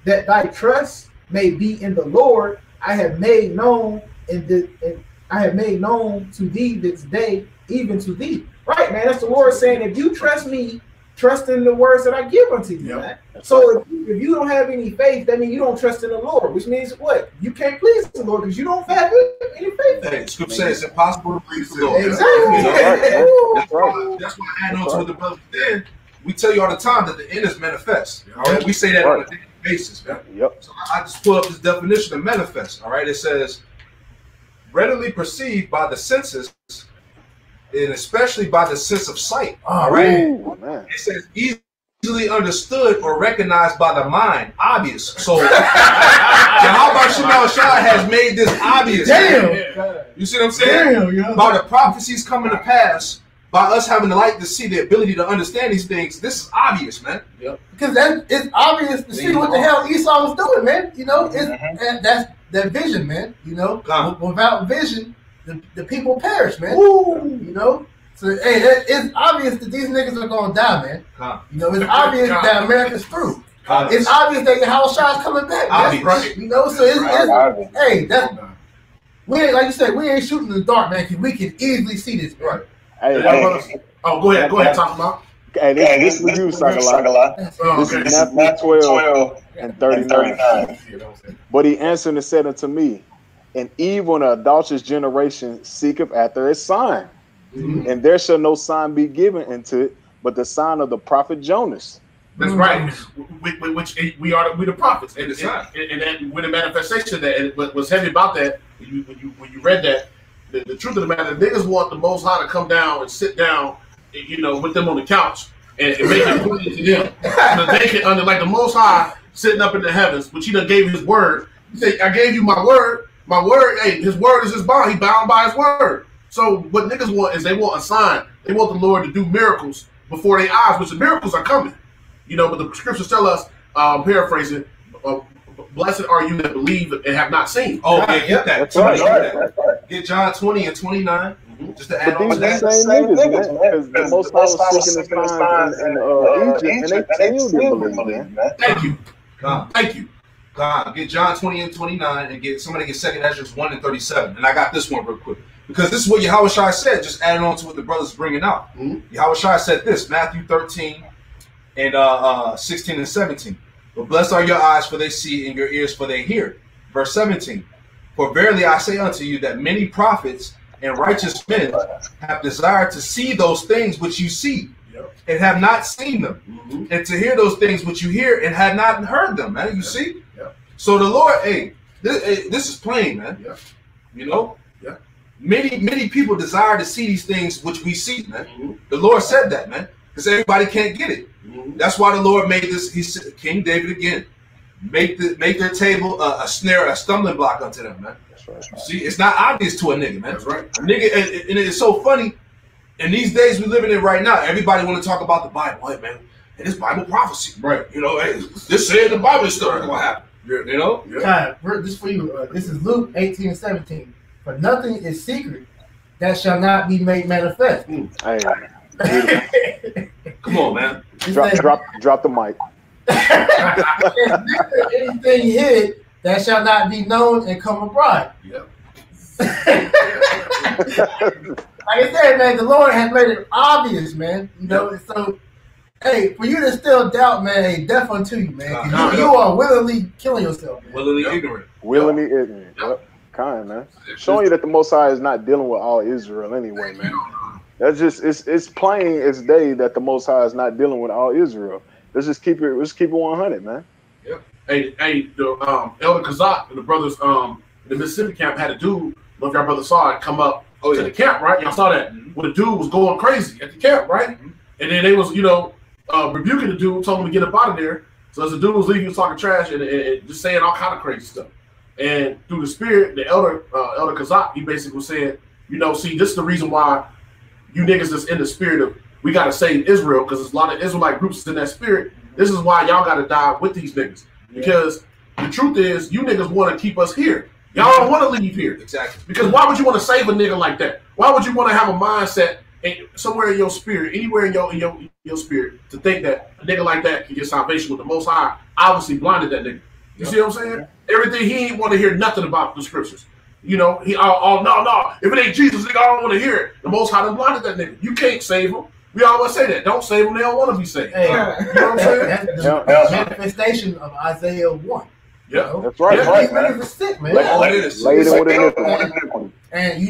that thy trust may be in the Lord. I have made known to thee this day, even to thee. Right, man. That's the Lord saying, if you trust me, trust in the words that I give unto you, man. So if you don't have any faith, that means you don't trust in the Lord, which means what? You can't please the Lord because you don't have any faith. Hey, Scripture says it's impossible to please the Lord. Exactly. That's right. That's why I add on to what the brother did. We tell you all the time that the end is manifest. All right, we say that on a daily basis, man. Yep. So I just pull up this definition of manifest. All right, it says readily perceived by the senses, and especially by the sense of sight. All right. Ooh, man. It says easily understood or recognized by the mind. Obvious. So how about Shemal Shah has made this obvious? Damn. You see what I'm saying? Damn, yo. By the prophecies coming to pass, by us having the light to see, the ability to understand these things, this is obvious, man. Yep. Because it's obvious to see what the hell Esau was doing, man. You know, that's that vision, man. You know, without vision, the people perish, man. Ooh. You know, so hey, it's obvious that these niggas are gonna die, man. You know, it's obvious that America's through. It's obvious that Howard Shaw's coming back, man. Right. You know, so it's hey, that's we ain't, like you said, we ain't shooting in the dark, man. Cause we can easily see this, man. Hey, go ahead, talk about. Hey, this is for you, Sagala. This is Matthew 12 and 39. But he answered and said unto me, an evil and adulterous generation seeketh after a sign, and there shall no sign be given unto it, but the sign of the prophet Jonas. That's right. Which we the prophets, and then when the manifestation that what was heavy about that, when you read that, the truth of the matter, niggas want the Most High to come down and sit down, you know, with them on the couch and make it plain to them, so they can under like the Most High sitting up in the heavens, which he done gave his word. He said, I gave you my word. My word, hey, his word is his bond. He bound by his word. So what niggas want is they want a sign. They want the Lord to do miracles before their eyes, which the miracles are coming. You know, but the scriptures tell us, paraphrasing, blessed are you that believe and have not seen. Oh, yeah, get that. That's right. Get John 20 and 29. Just to add on to But that. these same niggas, man, because the Most High was seeking the signs in Egypt, and they still didn't believe, man. Thank you. Thank you. Get John 20 and 29 and get 2 Ezra 1 and 37. And I got this one real quick. Because this is what Yahweh Shai said, just adding on to what the brother's bringing out. Yahweh Shai said this, Matthew 13 and 16 and 17. But blessed are your eyes, for they see, and your ears, for they hear. Verse 17. For verily I say unto you that many prophets and righteous men have desired to see those things which you see, and have not seen them, and to hear those things which you hear and had not heard them, man. You see? So the Lord, hey, this is plain, man. You know? Many people desire to see these things which we see, man. The Lord said that, man, because everybody can't get it. That's why the Lord made this. He said, King David again, make their table a snare, a stumbling block unto them, man. That's right. See, it's not obvious to a nigga, man. That's right. A nigga, and it's so funny. In these days we're living in right now, everybody want to talk about the Bible, hey, man, and it's Bible prophecy, right? You know, hey, this said the Bible is going to happen. You know? This for you. This is Luke 18 and 17. For nothing is secret that shall not be made manifest. Hey, come on, man. Drop the mic. Anything hid that shall not be known and come abroad. Like I said, man, the Lord has made it obvious, man. You know, so Hey, for you to still doubt, man, hey, death unto you, man. 'Cause you are willingly killing yourself, man. Willingly ignorant. Willingly ignorant. Yep. Kind, man. Showing you that the Most High is not dealing with all Israel anyway, man. That's just it's plain as day that the Most High is not dealing with all Israel. Let's keep it 100, man. Yep. Hey, the Elder Kazak and the brothers in the Mississippi camp had a dude. I don't know if y'all brothers saw it come up to the camp, right? Y'all saw that when the dude was going crazy at the camp, right? And then they was, rebuking the dude, told him to get up out of there. So as the dude was leaving, he was talking trash and just saying all kind of crazy stuff. And through the spirit, the Elder Kazak, he basically was saying, see, this is the reason why you niggas that's in the spirit of we got to save Israel, because there's a lot of Israelite groups in that spirit. This is why y'all got to die with these niggas. Because the truth is, you niggas want to keep us here. Y'all don't want to leave here. Exactly. Because why would you want to save a nigga like that? Why would you want to have a mindset somewhere in your spirit, anywhere in your spirit, to think that a nigga like that can get salvation with the Most High? Obviously blinded that nigga. You see what I'm saying? Everything, he ain't want to hear nothing about the scriptures. He no. If it ain't Jesus, nigga, I don't want to hear it. The Most High done blinded that nigga. You can't save him. We always say that. Don't save them. They don't want to be saved. Hey, you know what I'm saying? That's the manifestation of Isaiah 1. Yeah, that's right. Yeah, right, these niggas are sick, man. Laden with iniquity. And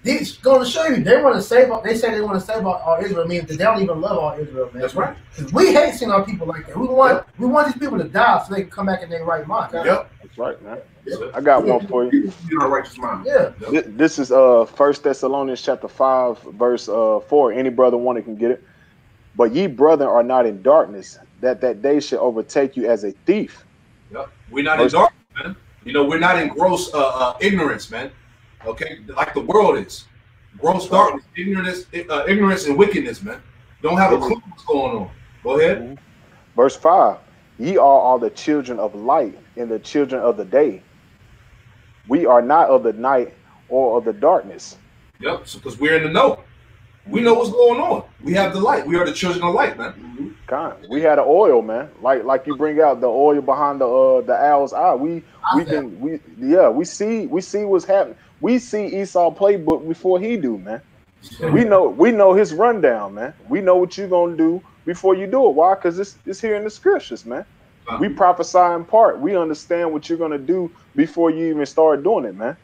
these going to show you they want to save. They say they want to save all Israel. Means that they don't even love all Israel, man. That's right. Because we hate seeing our people like that. We want these people to die so they can come back in their right mind. Yep. That's right, man. I got one for you. You're in righteous mind. Yeah. This is 1 Thessalonians chapter 5, verse 4. Any brother wanting can get it. But ye brethren are not in darkness, that day should overtake you as a thief. Yep. We're not in darkness, man. We're not in gross ignorance, man. Okay, like the world is. Gross darkness, ignorance and wickedness, man. Don't have a clue what's going on. Go ahead. Verse 5. Ye are all the children of light and the children of the day. We are not of the night or of the darkness. Yep, because we're in the know. We know what's going on. We have the light. We are the children of light, man. We had the oil, man. Like you bring out the oil behind the owl's eye. We see what's happening. We see Esau playbook before he do, man. We know his rundown, man. We know what you're gonna do before you do it. Why? Because it's here in the scriptures, man. We prophesy in part. We understand what you're gonna do before you even start doing it, man.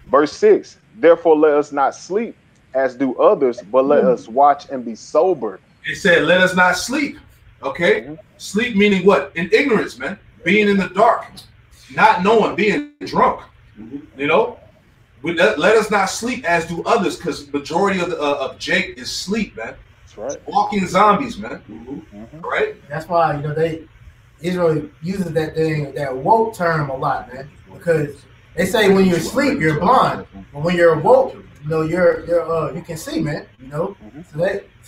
Verse 6. Therefore, let us not sleep as do others, but let us watch and be sober. It said, let us not sleep. Okay? Sleep meaning what? In ignorance, man. Being in the dark, not knowing, being drunk. Let us not sleep as do others, because majority of Jake is sleep, man. That's right. Walking zombies, man. Right? That's why Israel uses that woke term a lot, man, because they say when you're asleep you're blind, but when you're awoke, you can see, man. So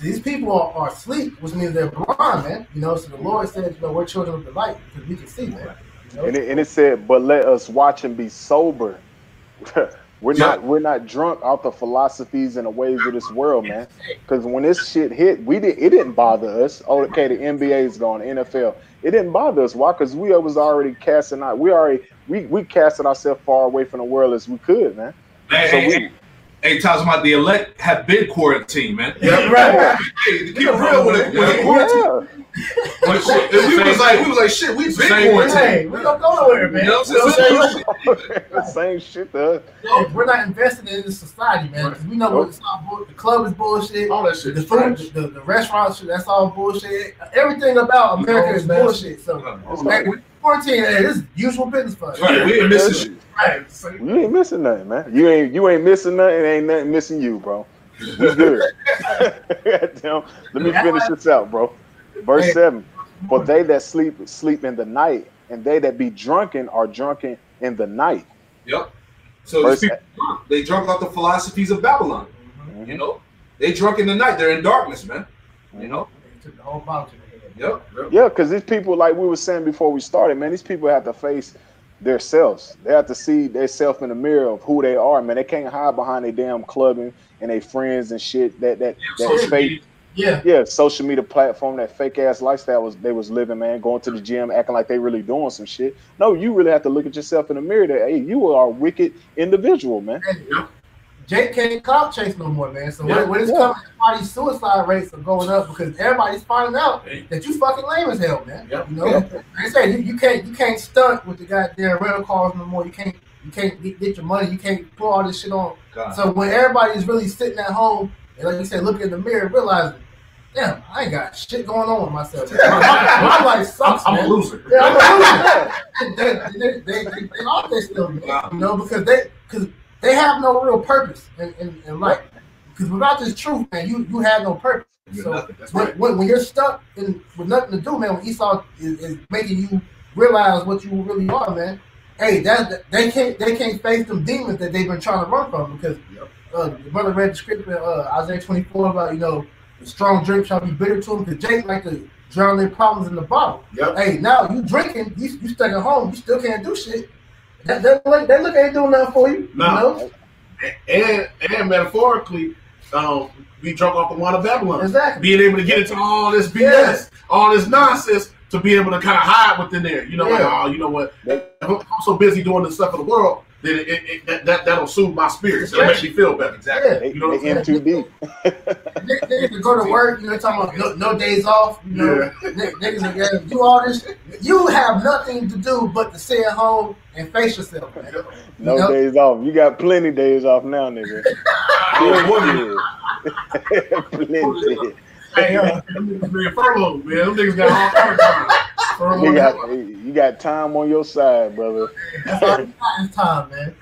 these people are asleep, which means they're blind, man. So the Lord says, we're children of the light because we can see, man. And it said, but let us watch and be sober. We're not drunk off the philosophies and the ways of this world, man. Because when this shit hit, it didn't bother us. Oh, okay, the NBA's gone, NFL. It didn't bother us. Why? Because we was already casting out. We casted ourselves far away from the world as we could, man. Hey, talks about the elect have been quarantined, man. Yeah, right. Hey, keep it real with it. Quarantine. But shit, we was like, shit, we've been quarantined. Hey, we don't go nowhere, man. The same shit, though. Hey, we're not invested in this society, man. Because we know the club is bullshit. All that shit. The food, the restaurants, that's all bullshit. Everything about America is bullshit. So, quarantine, this is usual business for us. Right, we ain't missing shit. Right. You ain't missing nothing, man. You ain't missing nothing. Ain't nothing missing you, bro. We good. Let me finish this out, bro. Verse 7. For they that sleep in the night, and they that be drunken are drunken in the night. Yep. So these people, they drunk off the philosophies of Babylon. They drunk in the night. They're in darkness, man. They took the whole mountain. Yep. Yeah, because these people, like we were saying before we started, man, these people have to face their selves. They have to see their self in the mirror of who they are, man. They can't hide behind their damn clubbing and their friends and shit. That fake, social media platform, that fake ass lifestyle they was living, man. Going to the gym, acting like they really doing some shit. No, you really have to look at yourself in the mirror. That hey, you are a wicked individual, man. Jake can't clout chase no more, man. So when it's coming, everybody's suicide rates are going up because everybody's finding out that you fucking lame as hell, man. You know, like I say, you can't stunt with the goddamn rental cars no more. You can't get your money. You can't put all this shit on. So when everybody's really sitting at home and like you said, looking in the mirror, realizing, damn, I ain't got shit going on with myself. My life sucks. I'm a loser. Yeah, I'm a loser. They off their stuff, you know, because they have no real purpose in life. Because without this truth, man, you have no purpose. So when you're stuck with nothing to do, man, when Esau is making you realize what you really are, man. Hey, they can't face them demons that they've been trying to run from because the brother read the scripture Isaiah 24 about, you know, the strong drink shall be bitter to them because Jake like to drown their problems in the bottle. Hey, now you drinking, you stuck at home, you still can't do shit. That look ain't doing nothing for you. No. You know? And metaphorically, be drunk off the wine of Babylon. Exactly. Being able to get into all this BS, all this nonsense, to be able to kind of hide within there. You know, like, oh, you know what? If I'm so busy doing the stuff of the world, then that'll soothe my spirit. So it makes me feel better. Exactly. You know what I'm saying? Too deep. Niggas can go to work, you know, talking about no days off. You know, niggas can do all this. You have nothing to do but to stay at home and face yourself, man. No days off. You got plenty days off now, nigga. Plenty. Hey, niggas furloughed, man. Them niggas got all kinds of time. You got time on your side, brother. That's all it's time, man.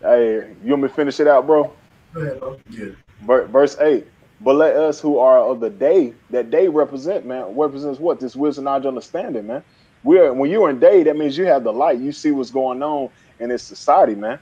Hey, you want me to finish it out, bro? Go ahead, bro. Yeah. Verse 8. But let us who are of the day, that day represents what? This wisdom, knowledge, understanding, man. When you're in day, that means you have the light. You see what's going on in this society, man.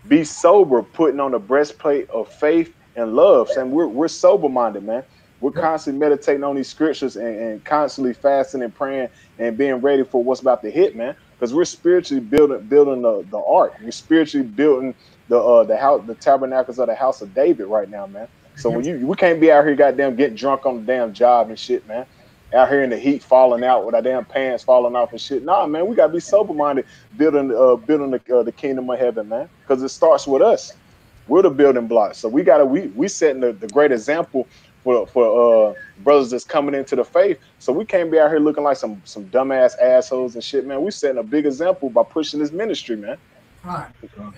Be sober, putting on the breastplate of faith and love. And we're sober-minded, man. We're constantly meditating on these scriptures and constantly fasting and praying and being ready for what's about to hit, man. Because we're spiritually building the ark. We're spiritually building the house, the tabernacles of the house of David right now, man. So we can't be out here goddamn getting drunk on the damn job and shit, man. Out here in the heat, falling out with our damn pants falling off and shit. Nah, man, we gotta be sober-minded, building the kingdom of heaven, man. Because it starts with us. We're the building blocks. So we setting the great example for brothers that's coming into the faith. So we can't be out here looking like some dumbass assholes and shit, man. We setting a big example by pushing this ministry, man. Right.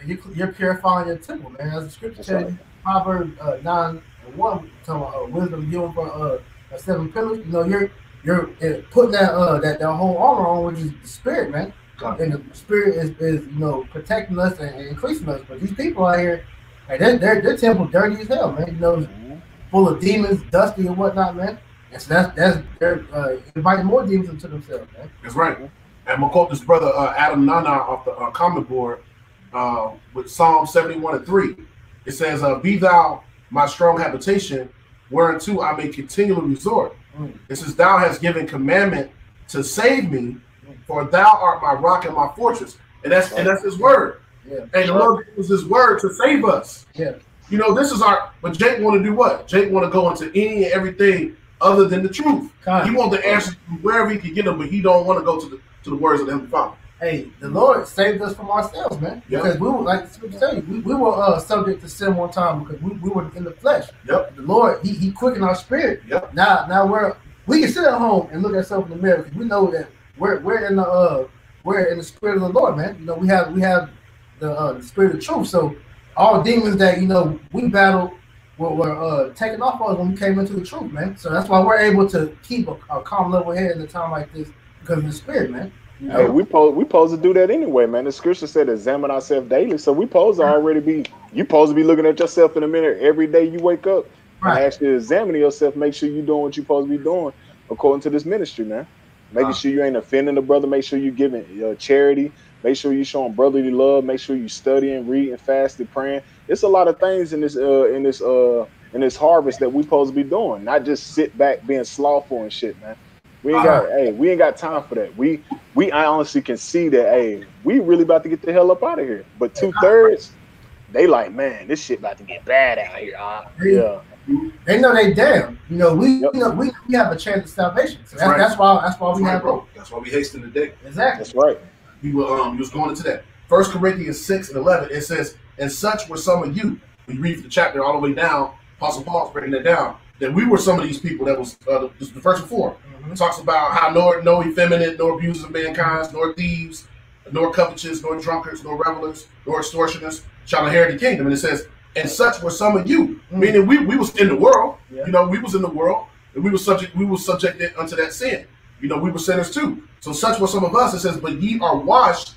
You're purifying your temple, man. As the scripture tells you, Proverbs 9:1, talking about wisdom given for 7 pillars. You know, you're putting that whole armor on, which is the spirit, man. And the spirit is you know, protecting us and increasing us. But these people out here, like, their temple dirty as hell, man. You know, full of demons, dusty and whatnot, man. And so they're inviting more demons into themselves, man. That's right. And I'm gonna quote this brother Adam Nana off the comment board with Psalm 71:3. It says, "Be thou my strong habitation, whereunto I may continually resort." It says, "Thou hast given commandment to save me, for thou art my rock and my fortress." And that's his word. Yeah. And the Lord gives his word to save us. Yeah. You know, this is but Jake want to do what? Jake want to go into any and everything other than the truth. He wants the answers wherever he can get them, but he don't want to go to the words of the Heavenly Father. Hey, the Lord saved us from ourselves, man. Because we were, like the scripture tell you, we were subject to sin one time because we were in the flesh. The Lord, He quickened our spirit. Now we can sit at home and look at ourselves in the mirror because we know that we're in the spirit of the Lord, man. You know, we have the spirit of truth. So all demons that, you know, we battled were taken off us when we came into the truth, man. So that's why we're able to keep a calm level head in a time like this because of the spirit, man. You know? Hey, we supposed to do that anyway, man. The scripture said examine ourselves daily. So we supposed to already be, you supposed to be looking at yourself in the mirror every day you wake up and actually examining yourself, make sure you're doing what you're supposed to be doing according to this ministry, man. Making sure you ain't offending the brother, make sure you giving charity, make sure you showing brotherly love, make sure you studying, reading, fasting, praying. It's a lot of things in this harvest that we supposed to be doing, not just sit back being slothful and shit, man. We ain't got time for that. We honestly can see that, hey, we really about to get the hell up out of here. But 2/3, they like, man, this shit about to get bad out here. Yeah. They know they damn. You know, we have a chance of salvation. So that's why we have hope. That's why we hasten the day. Exactly. That's right. We was going into that. 1 Corinthians 6:11, it says, and such were some of you. We read the chapter all the way down. Apostle Paul's breaking that down. That we were some of these people. That was the verse before. It talks about how no effeminate, nor abusers of mankind, nor thieves, nor covetous, nor drunkards, nor revelers, nor extortioners shall inherit the kingdom. And it says, and such were some of you. Meaning we was in the world. You know, we was in the world, and we were subjected unto that sin. You know, we were sinners too. So such were some of us. It says, but ye are washed,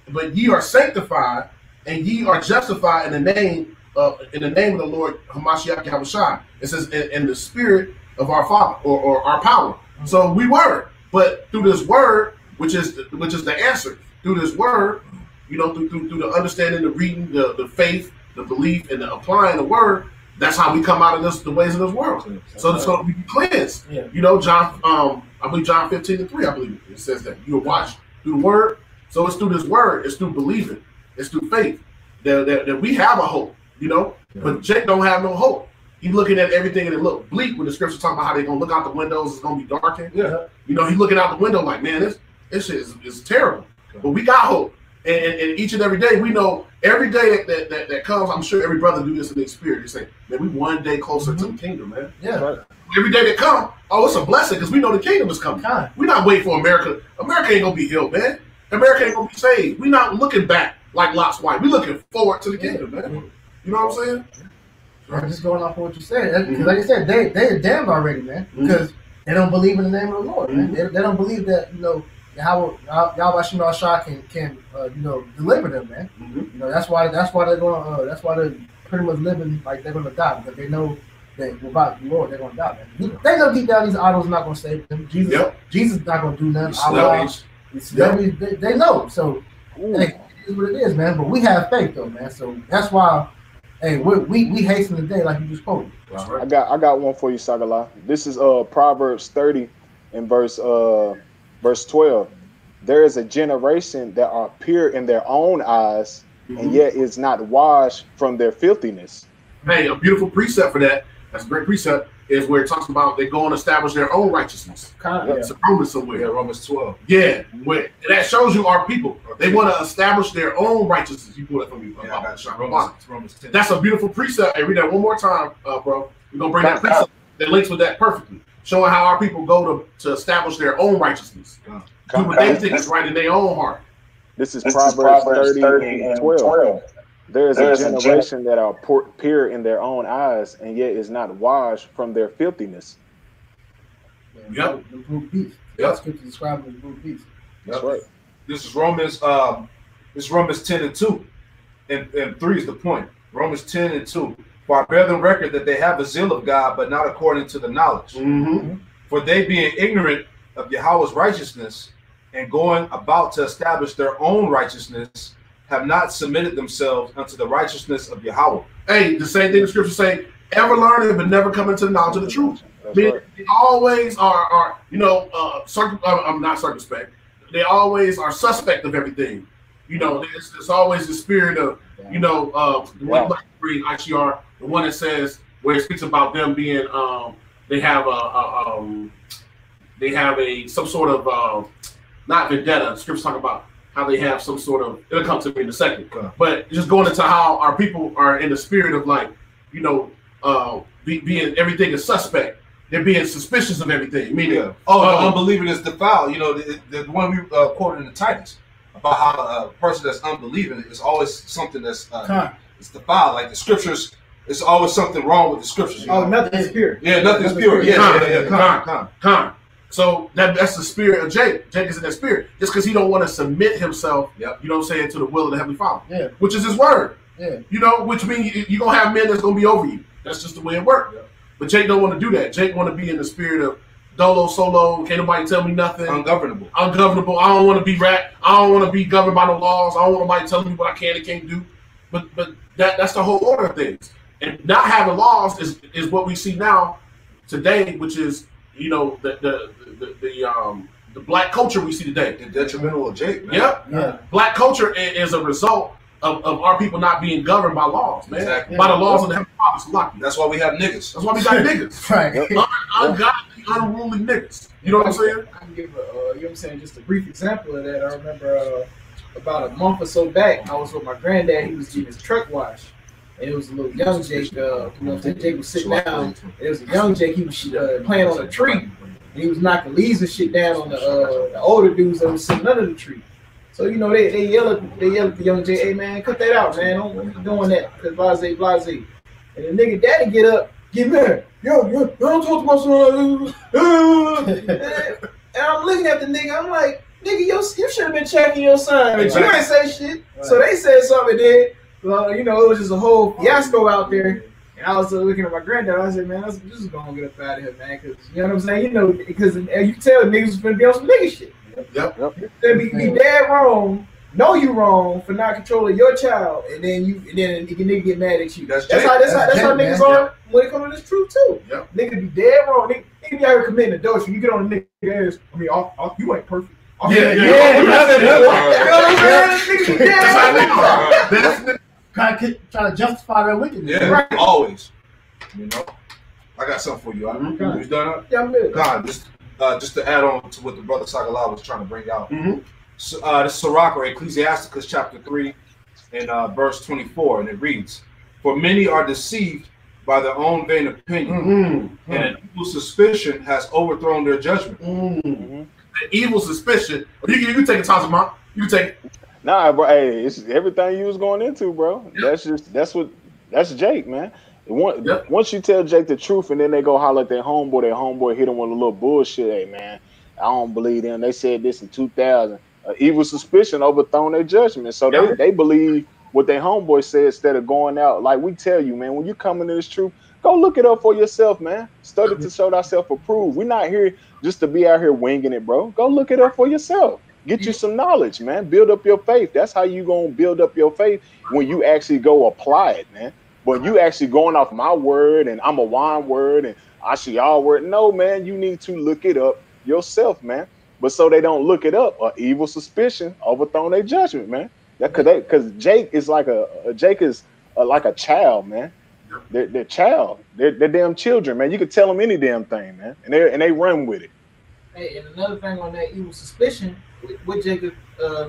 but ye are sanctified, and ye are justified in the name of the Lord Hamashiach Yahushua. It says, in the spirit of our Father, or our power. So we were, but through this word, which is the answer. Through this word, you know, through the understanding, the reading, the faith, the belief, and the applying the word, that's how we come out of the ways of this world. So we be cleansed. Yeah. You know, I believe John 15:3, I believe it says that you are washed through the word. So it's through this word, it's through believing, it's through faith that we have a hope, you know. Yeah. But Jake don't have no hope. He's looking at everything and it look bleak when the scriptures talk about how they're gonna look out the windows, it's gonna be darkened. Yeah. You know, he's looking out the window like, man, this shit is terrible. But we got hope. And each and every day, we know every day that comes, I'm sure every brother do this in their spirit. They say, man, we one day closer to the kingdom, man. Yeah. Right. Every day that come, oh, it's a blessing because we know the kingdom is coming. We're not waiting for America. America ain't going to be healed, man. America ain't going to be saved. We're not looking back like Lot's wife. We're looking forward to the kingdom, man. You know what I'm saying? I'm just going off of what you said. Because like I said, they're damned already, man. Because they don't believe in the name of the Lord, man. They don't believe that, you know, how Yahweh Shah can you know, deliver them, man. You know, that's why they're going that's why they're pretty much living like they're gonna die, because they know that without the Lord they're gonna die, man. They know deep down these idols are not gonna save them. Jesus is not gonna do nothing. They know. So hey, it is what it is, man. But we have faith though, man. So that's why we hasten the day like you just quoted. Right. I got one for you, Sagala. This is Proverbs 30 and verse 12. There is a generation that are pure in their own eyes, and yet is not washed from their filthiness. Hey, a beautiful precept for that. That's a great precept. Is where it talks about they go and establish their own righteousness. It's a Romans somewhere. Yeah, Romans 12. Yeah, that shows you our people. They want to establish their own righteousness. You pull that from me. Romans 10. That's a beautiful precept. Hey, read that one more time, bro. We're gonna bring that precept that links with that perfectly, showing how our people go to establish their own righteousness. Do what they think is right in their own heart. This is Proverbs 30 and 12. There is a generation that are pure in their own eyes, and yet is not washed from their filthiness. Yep. The blue beast. That's good to describe as blue beast. That's right. This is Romans 10 and 2. And 3 is the point. Romans 10 and 2. For I bear them record that they have a zeal of God, but not according to the knowledge. For they being ignorant of Yahweh's righteousness, and going about to establish their own righteousness, have not submitted themselves unto the righteousness of Yahweh. Hey, the same thing the scriptures say, ever learning but never coming to the knowledge of the truth. They always are you know, I'm not circumspect. They always are suspect of everything. You know, there's always the spirit of, you know, the one like ICR, the one that says, where it speaks about them being, they have some sort of, not vendetta. The scriptures talk about how they have some sort of, it'll come to me in a second, but just going into how our people are in the spirit of, like, you know, being everything is suspect. They're being suspicious of everything. Meaning, the unbelieving is defiled. You know, the one we quoted in the Titus about how a person that's unbelieving is always something that's it's defiled. Like the scriptures, it's always something wrong with the scriptures. You know? Nothing is pure. Yeah, nothing is pure. Yeah. So that's the spirit of Jake. Jake is in that spirit. Just because he don't want to submit himself, you know what I'm saying, to the will of the Heavenly Father. Yeah. Which is his word. Yeah. You know, which means you're going to have men that's going to be over you. That's just the way it works. Yeah. But Jake don't want to do that. Jake want to be in the spirit of dolo, solo, can't nobody tell me nothing. Ungovernable. I don't want to be I don't want to be governed by no laws. I don't want nobody telling me what I can and can't do. But that's the whole order of things. And not having laws is what we see now today, which is, you know, the black culture we see today. The detrimental of Jake, man. Yeah. Black culture is a result of our people not being governed by laws, man. Exactly. By the laws of the Heavenly Father. That's why we have niggas. That's why we got niggas. Right. Ungodly, unruly niggas. You know what I'm saying? I can give you know what I'm saying, just a brief example of that. I remember about a month or so back, I was with my granddad. He was getting his truck washed. And it was a little young Jake. Jake was sitting down. It was a young Jake. He was playing on a tree. And he was knocking leaves and shit down on the older dudes that was sitting under the tree. So, you know, they yell at the young Jake, hey, man, cut that out, man. Don't be doing that because blase. And the nigga daddy get up, get mad. Yo, don't talk to my son. And I'm looking at the nigga. I'm like, nigga, you should have been checking your son. But you ain't say shit. Right. So they said something then. You know, it was just a whole fiasco out there. And I was looking at my granddad. I said, man, let's just go and get up out of here, man. Because, you know what I'm saying? You know, because you can tell niggas was going to be on some nigga shit. Yep. Be dead wrong. Know you wrong for not controlling your child. And then you nigga get mad at you. That's how niggas are when it comes to this truth, too. Yep. Nigga be dead wrong. Nigga be out here committing adultery. You get on the nigga ass. I mean, you ain't perfect. Trying to justify their wickedness. Yeah, right. Always. You know, I got something for you. You done? Yeah, I'm good. God, just to add on to what the brother Sagala was trying to bring out. So, this is Sirach, or Ecclesiasticus chapter 3 and verse 24, and it reads, "For many are deceived by their own vain opinion, and an evil suspicion has overthrown their judgment." The evil suspicion. You can take it, Tazama. You can take it. Nah, bro. Hey, it's everything you was going into, bro. Yep. That's Jake, man. Once you tell Jake the truth, and then they go holler at their homeboy hit him with a little bullshit. Hey, man, I don't believe them. They said this in 2000. Evil suspicion overthrown their judgment, so they believe what their homeboy said instead of going out. Like we tell you, man, when you come into this truth, go look it up for yourself, man. Study to show thyself approved. We're not here just to be out here winging it, bro. Go look it up for yourself. Get you some knowledge, man. Build up your faith. That's how you gonna build up your faith when you actually go apply it, man. But you actually going off my word and I'm a wine word and I see y'all word. No, man, you need to look it up yourself, man. But so they don't look it up, an evil suspicion overthrown their judgment, man. Because Jake is like like a child, man. They're child. They're damn children, man. You could tell them any damn thing, man, and they run with it. Hey, and another thing on that evil suspicion, what Jacob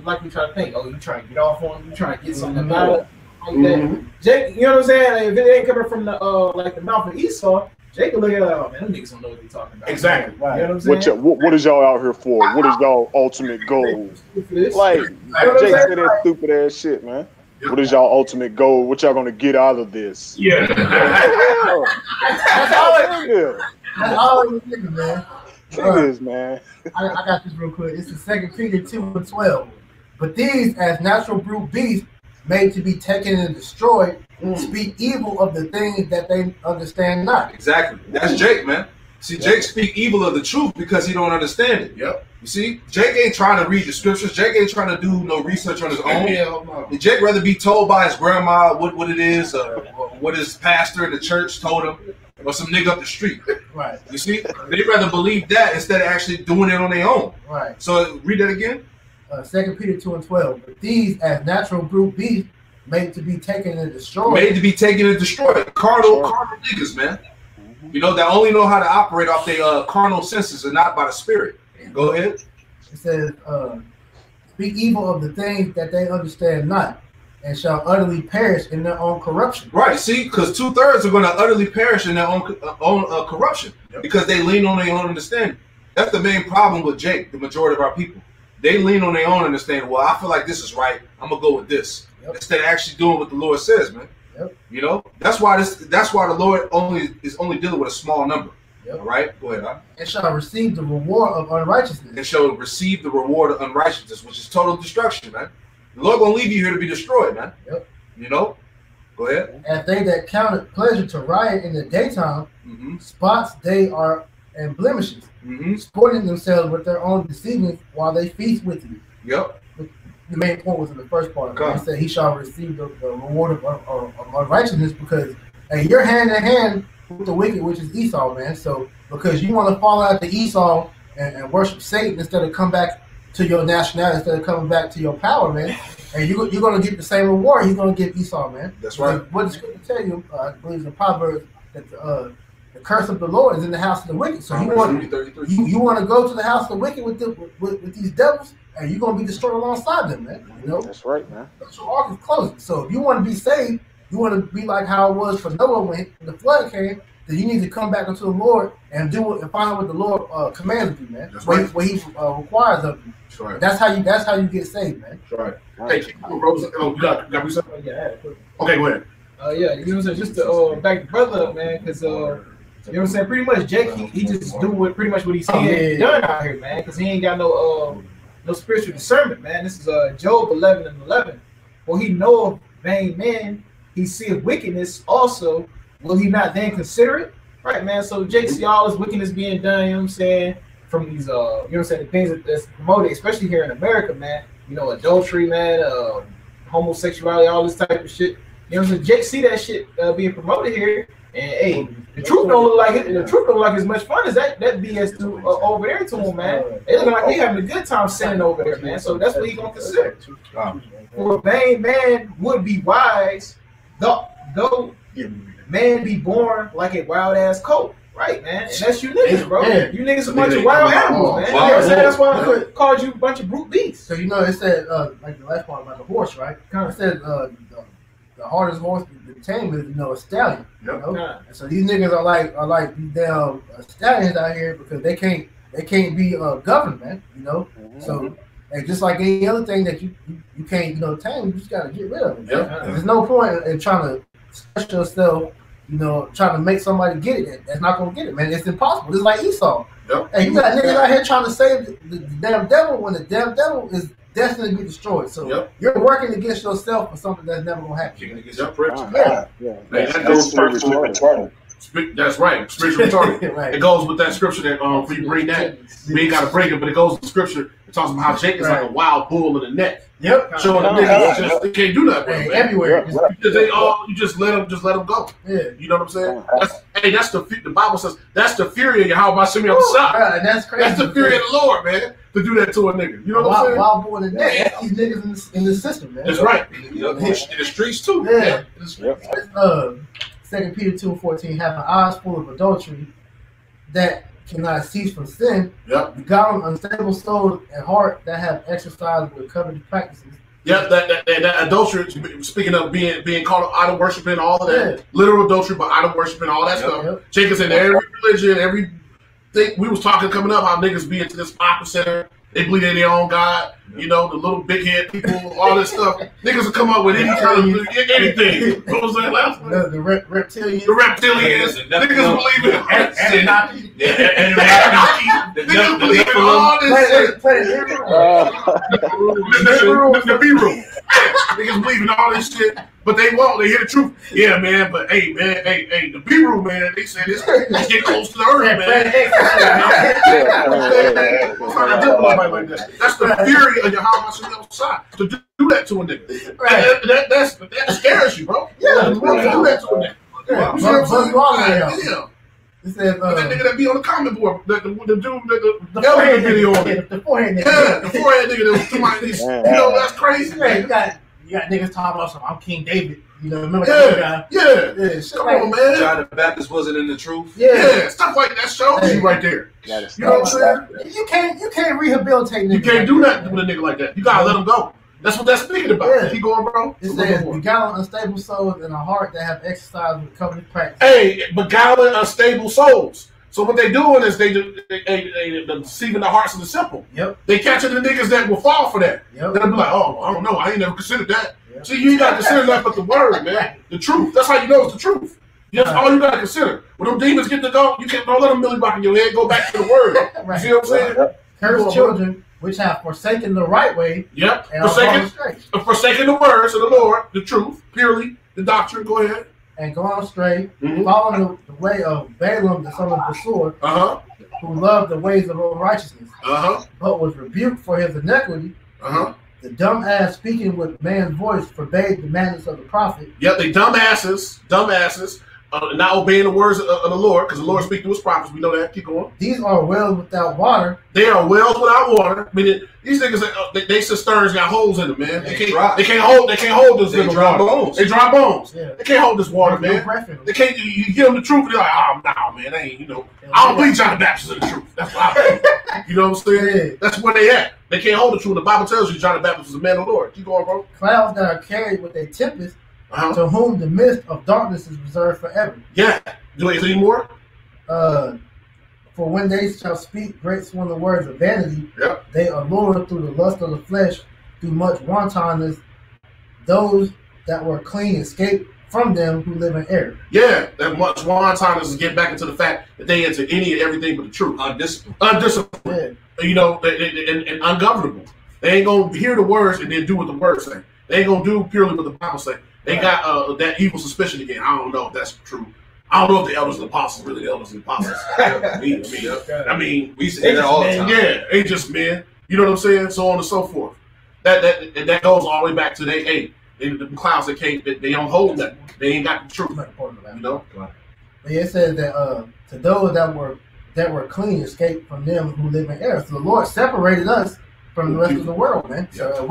like we try to think, oh, you trying to get off on him, you trying to get something about it, like that. Jake, you know what I'm saying? Like, if it ain't coming from the like the mouth of Esau, Jake will look at it like, oh man, them niggas don't know what they talking about. Exactly. Right. You know what I'm saying? What is y'all out here for? What is y'all ultimate goal? Like Jake said that stupid ass shit, man. What is y'all ultimate goal? What y'all gonna get out of this? Yeah. That's all it is, man. It is, man. I got this real quick. It's the 2 Peter 2:12. But these, as natural brute beasts, made to be taken and destroyed, speak evil of the things that they understand not. Exactly. That's Jake, man. See, Jake speak evil of the truth because he don't understand it. Yep. You see, Jake ain't trying to read the scriptures. Jake ain't trying to do no research on his own. Jake rather be told by his grandma what it is, or what his pastor in the church told him, or some nigga up the street. Right. You see, they'd rather believe that instead of actually doing it on their own. Right. So read that again. 2 Peter 2:12. But these, as natural brute beasts, made to be taken and destroyed. Made to be taken and destroyed. Carnal niggas, man. You know, that only know how to operate off their carnal senses and not by the spirit. Go ahead. It says, speak evil of the things that they understand not, and shall utterly perish in their own corruption. Right, see, because 2/3 are going to utterly perish in their own corruption because they lean on their own understanding. That's the main problem with Jake, the majority of our people. They lean on their own understanding. Well, I feel like this is right. I'm going to go with this. Instead of actually doing what the Lord says, man. You know, that's why the Lord is only dealing with a small number. All right, go ahead. Huh? And shall receive the reward of unrighteousness. And shall receive the reward of unrighteousness, which is total destruction, man. The Lord gonna leave you here to be destroyed, man. You know, go ahead. As they that count it pleasure to riot in the daytime, spots they are and blemishes, sporting themselves with their own deceiving while they feast with you. The main point was in the first part. He said he shall receive the reward of unrighteousness because, hey, you're hand in hand with the wicked, which is Esau, man. So because you want to fall out to Esau and worship Satan instead of come back to your nationality, instead of coming back to your power, man, and you're going to get the same reward he's going to give Esau, man. That's right. What the scripture tell you, I believe in Proverbs, that the curse of the Lord is in the house of the wicked. So you want to go to the house of the wicked with these devils, and you're gonna be destroyed alongside them, man. You know, That's right, man. so ark is closing. So if you want to be saved, you want to be like how it was for Noah when the flood came. Then you need to come back unto the Lord and do it and find out what the Lord commands you, man. That's what right. What He requires of you. That's right. That's how you get saved, man. That's right. Hey, keep going, bro. Oh, you got me something? Yeah, I had a quick- Okay, go ahead. yeah, you know what I'm saying? Just to back the brother up, man, because you know what I'm saying? Pretty much Jake, he just do pretty much what he's saying done out here, man, because he ain't got no spiritual discernment, man. This is Job 11:11. Well, he know of vain men, he seeth wickedness also. Will he not then consider it? Right, man. So Jake see all this wickedness being done, you know what I'm saying, from these you know what I'm saying, the things that's promoted, especially here in America, man. You know, adultery, man, homosexuality, all this type of shit. You know what I'm saying? Jake see that shit being promoted here, and hey, the truth don't look like it. The truth don't look like as much fun as that BS do over there to him, man. They looking like they having a good time sitting over there, man. So that's what he gonna consider. For a vain man would be wise, though man be born like a wild ass colt. Right, man. And that's you niggas, bro. Yeah. You niggas a bunch of wild animals, man. You know what I'm saying? That's why I called you a bunch of brute beasts. So you know it said like the last part about the horse, right? Kind of said the hardest horse to tame is a stallion. You know? And so these niggas are like these damn stallions out here because they can't be governed, man. You know. So and just like any other thing that you can't tame, you just gotta get rid of it. There's no point in trying to stretch yourself. Trying to make somebody get it. That's not gonna get it, man. It's impossible. It's like Esau. Yep. Hey, you got niggas out here trying to save the damn devil when the damn devil is destined to be destroyed. So you're working against yourself for something that's never gonna happen. You're against your principle. That's right. Spiritual retarded. Right. It goes with that scripture that if you bring that, we ain't gotta bring it, but it goes with the scripture. It talks about how Jake is like a wild bull in the neck. Yep. Showing the niggas they can't do that. Hey, everywhere. Because you just let them go. Yeah. You know what I'm saying? That's the Bible says that's the fury of Yahweh Shemi on the side. That's crazy. That's the fury of the Lord, man, to do that to a nigga. You know what I'm saying? Wild bull in the neck. These niggas in the system, man. That's right. In the streets too. Yeah. 2 Peter 2:14, having eyes full of adultery that cannot cease from sin, begotten unstable souls and heart that have exercised with covetous practices. Yeah, that adultery, speaking of being called idol worshiping, all of that, literal adultery, but idol worshiping, all that stuff. Jacob's in every religion, every thing. We was talking coming up how niggas be into this pop center. They believe in their own God, the little big head people, all this stuff. Niggas will come up with any kind of anything. What was that last one? The reptilians. The reptilians. Niggas believe in Anunnaki. Niggas believe in all this shit. The B-room. Niggas believe in all this shit, but they won't. They hear the truth. Yeah, man, but hey, the B-room, man, they say this get close to the earth, man. That's the fury of Yahweh Shemi side to do that to a nigga. Right. That scares you, bro. Yeah, you want to do that to a nigga. You see what I'm saying? Yeah. It says, that nigga that be on the comment board, the dude, the forehead video on it. The forehead nigga. Yeah, the forehead nigga that was to my knees. That's crazy, man. You got niggas talking about I'm King David. Remember that guy? Yeah. Come on, man. John the Baptist wasn't in the truth. Yeah, stuff like that shows you right there. You know what I'm saying? You can't rehabilitate niggas. You can't do nothing with a nigga like that. You gotta let him go. That's what that's speaking about. Yeah. Keep going, bro. It says, beguiling unstable souls and a heart that have exercised with covenant practice. Hey, beguiling unstable souls. So what they doing is they deceiving the hearts of the simple. Yep. They catching the niggas that will fall for that. Yep. They'll be like, oh, I don't know. I ain't never considered that. Yep. See, you ain't got to consider that but the word, man. The truth. That's how you know it's the truth. That's all you got to consider. When them demons get to go, you can't don't let them millie rock in your head. Go back to the word. Right. You see what I'm saying? Cursed children which have forsaken the right way. Yep. And forsaken the words of the Lord, the truth, purely, the doctrine. Go ahead. And gone astray, following the way of Balaam, the son of Besor, who loved the ways of unrighteousness, but was rebuked for his iniquity. The dumb ass speaking with man's voice forbade the madness of the prophet. Yep, they dumbasses, not obeying the words of the Lord, because the Lord speaks to his prophets. We know that. Keep going. These are wells without water. They are wells without water. I mean, these niggas, they cisterns got holes in them, man. They can't hold this little water. Bones. They dry bones. Yeah. They can't hold this water, man. They can't. You give them the truth, and they're like, oh, nah, man, they ain't. I don't believe John the Baptist is the truth. That's what I think. You know what I'm saying? Yeah. That's where they at. They can't hold the truth. The Bible tells you John the Baptist was a man of the Lord. Keep going, bro. Clouds that are carried with a tempest, to whom the mist of darkness is reserved forever. Yeah. Do anything more? For when they shall speak great swelling words of vanity, Yep. they allure through the lust of the flesh, through much wantonness, those that were clean escape from them who live in error. Yeah, that much wantonness is getting back into the fact that they into any and everything but the truth. Undisciplined. Yeah. You know, and ungovernable. They ain't gonna hear the words and then do what the words say. They ain't gonna do purely what the Bible say. They got that evil suspicion again. I don't know if that's true. I don't know if the elders and apostles really the elders and apostles. I mean, we say that all the time. Yeah, they just men. You know what I'm saying? So on and so forth. That goes all the way back to the clouds that can't. They don't hold that. They ain't got the truth. You know. But it says that to those that were clean escape from them who live in error. So the Lord separated us from the rest of the world, man. So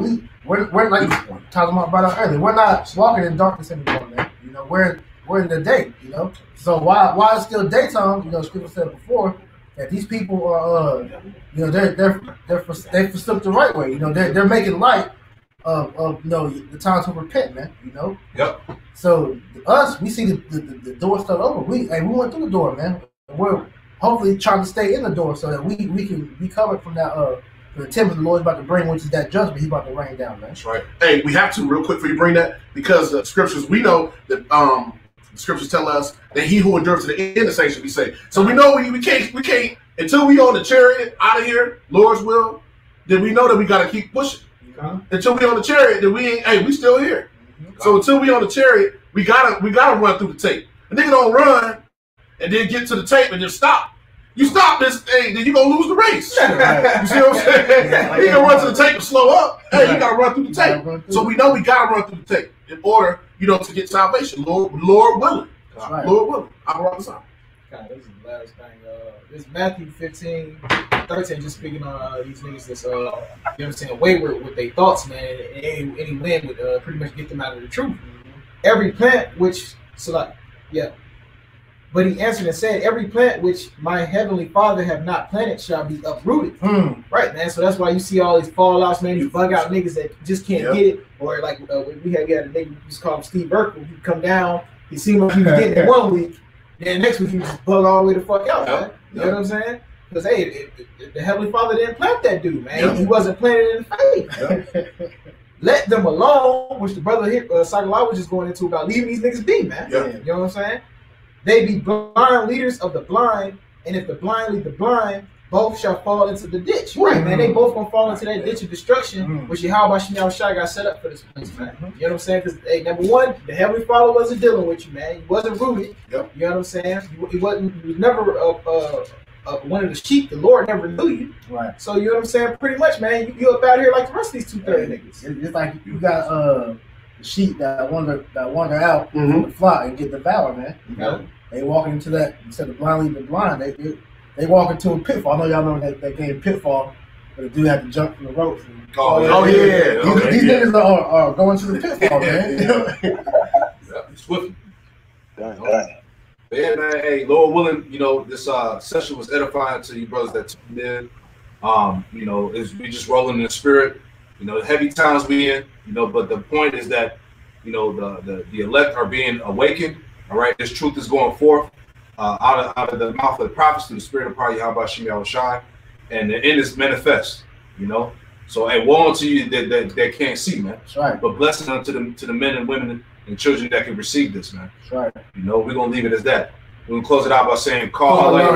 we're like talking about earlier. We're not walking in darkness anymore, man. You know, we're in the day. You know. So while it's still daytime, you know, Scripture said before that these people are, you know, they forsook the right way. You know, they're making light of you know the time to repent, man. You know. Yep. So us, we see the door still open. We went through the door, man. We're hopefully trying to stay in the door so that we can be covered from that the tempest the Lord's about to bring, which is that judgment He's about to rain down, man. That's right. Hey, we have to real quick before you bring that, because the scriptures, we know that the scriptures tell us that he who endures to the end of the saints should be saved. So we know we can't until we on the chariot out of here, Lord's will. Then we know that we got to keep pushing. Until we on the chariot, then we ain't. Hey, we still here. So until we on the chariot, we gotta run through the tape. A nigga don't run and then get to the tape and just stop. You stop this thing, then you gonna lose the race. You see what I'm saying? You gonna run to the tape and slow up. Hey, you gotta run through the tape. So we know we gotta run through the tape in order, you know, to get salvation. Lord willing. Right. Lord willing. I'll run this out. God, this is the last thing. This Matthew 15:13, just speaking on these niggas that's you know what I'm saying, wayward with their thoughts, man, and any wind would pretty much get them out of the truth. Every plant which but he answered and said, every plant which my heavenly Father have not planted shall be uprooted. Right, man. So that's why you see all these fallouts, man. These bug out niggas that just can't get it. Or like we had a nigga we just call him Steve Urkel. He come down, he seemed like he was getting it 1 week, then next week he just bug all the way the fuck out, man. You know what I'm saying? Because hey, the heavenly Father didn't plant that dude, man. He wasn't planted in faith. Let them alone, which the brother here, Psychology was just going into about leaving these niggas be, man. You know what I'm saying? They be blind leaders of the blind, and if the blind lead the blind, both shall fall into the ditch. Right, man. They both gonna fall into that ditch of destruction, which Yahweh Shai got set up for this place, man. You know what I'm saying? Because hey, number one, the Heavenly Father wasn't dealing with you, man. He wasn't rooted. You know what I'm saying? He was never one of the sheep. The Lord never knew you. Right. So you know what I'm saying? Pretty much, man. You up out here like the rest of these 230 niggas. It's like you got the sheep that wander out from the flock and get devoured, man. You know? They walk into that instead of blindly the blind. They walk into a pitfall. I know y'all remember that game Pitfall, where the dude had to jump from the ropes. These niggas are going to the pitfall, man. Swift. Yeah, man. Hey, Lord willing, you know, this session was edifying to you brothers that tuned in. You know, we just rolling in the spirit. You know, the heavy times we in. You know, but the point is that, you know, the elect are being awakened. All right, this truth is going forth out of the mouth of the prophets through the spirit of power, Yahweh Shai, and the end is manifest. You know, so hey, woe unto you that can't see, man. That's right. But blessing unto the men and women and children that can receive this, man. That's right. You know, we're gonna leave it as that. We're gonna close it out by saying, "Call Allah."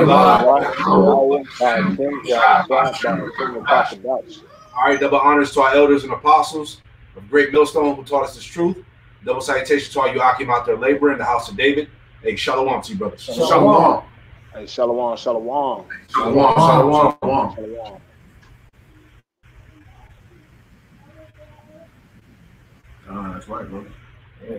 All right, double honors to our elders and apostles of Great Millstone who taught us this truth. Double salutation to all you Akim out there laboring in the house of David. Hey, shalom to you, brothers. Shalom. Hey, shalom. Shalom. Shalom. That's right, bro. Yeah.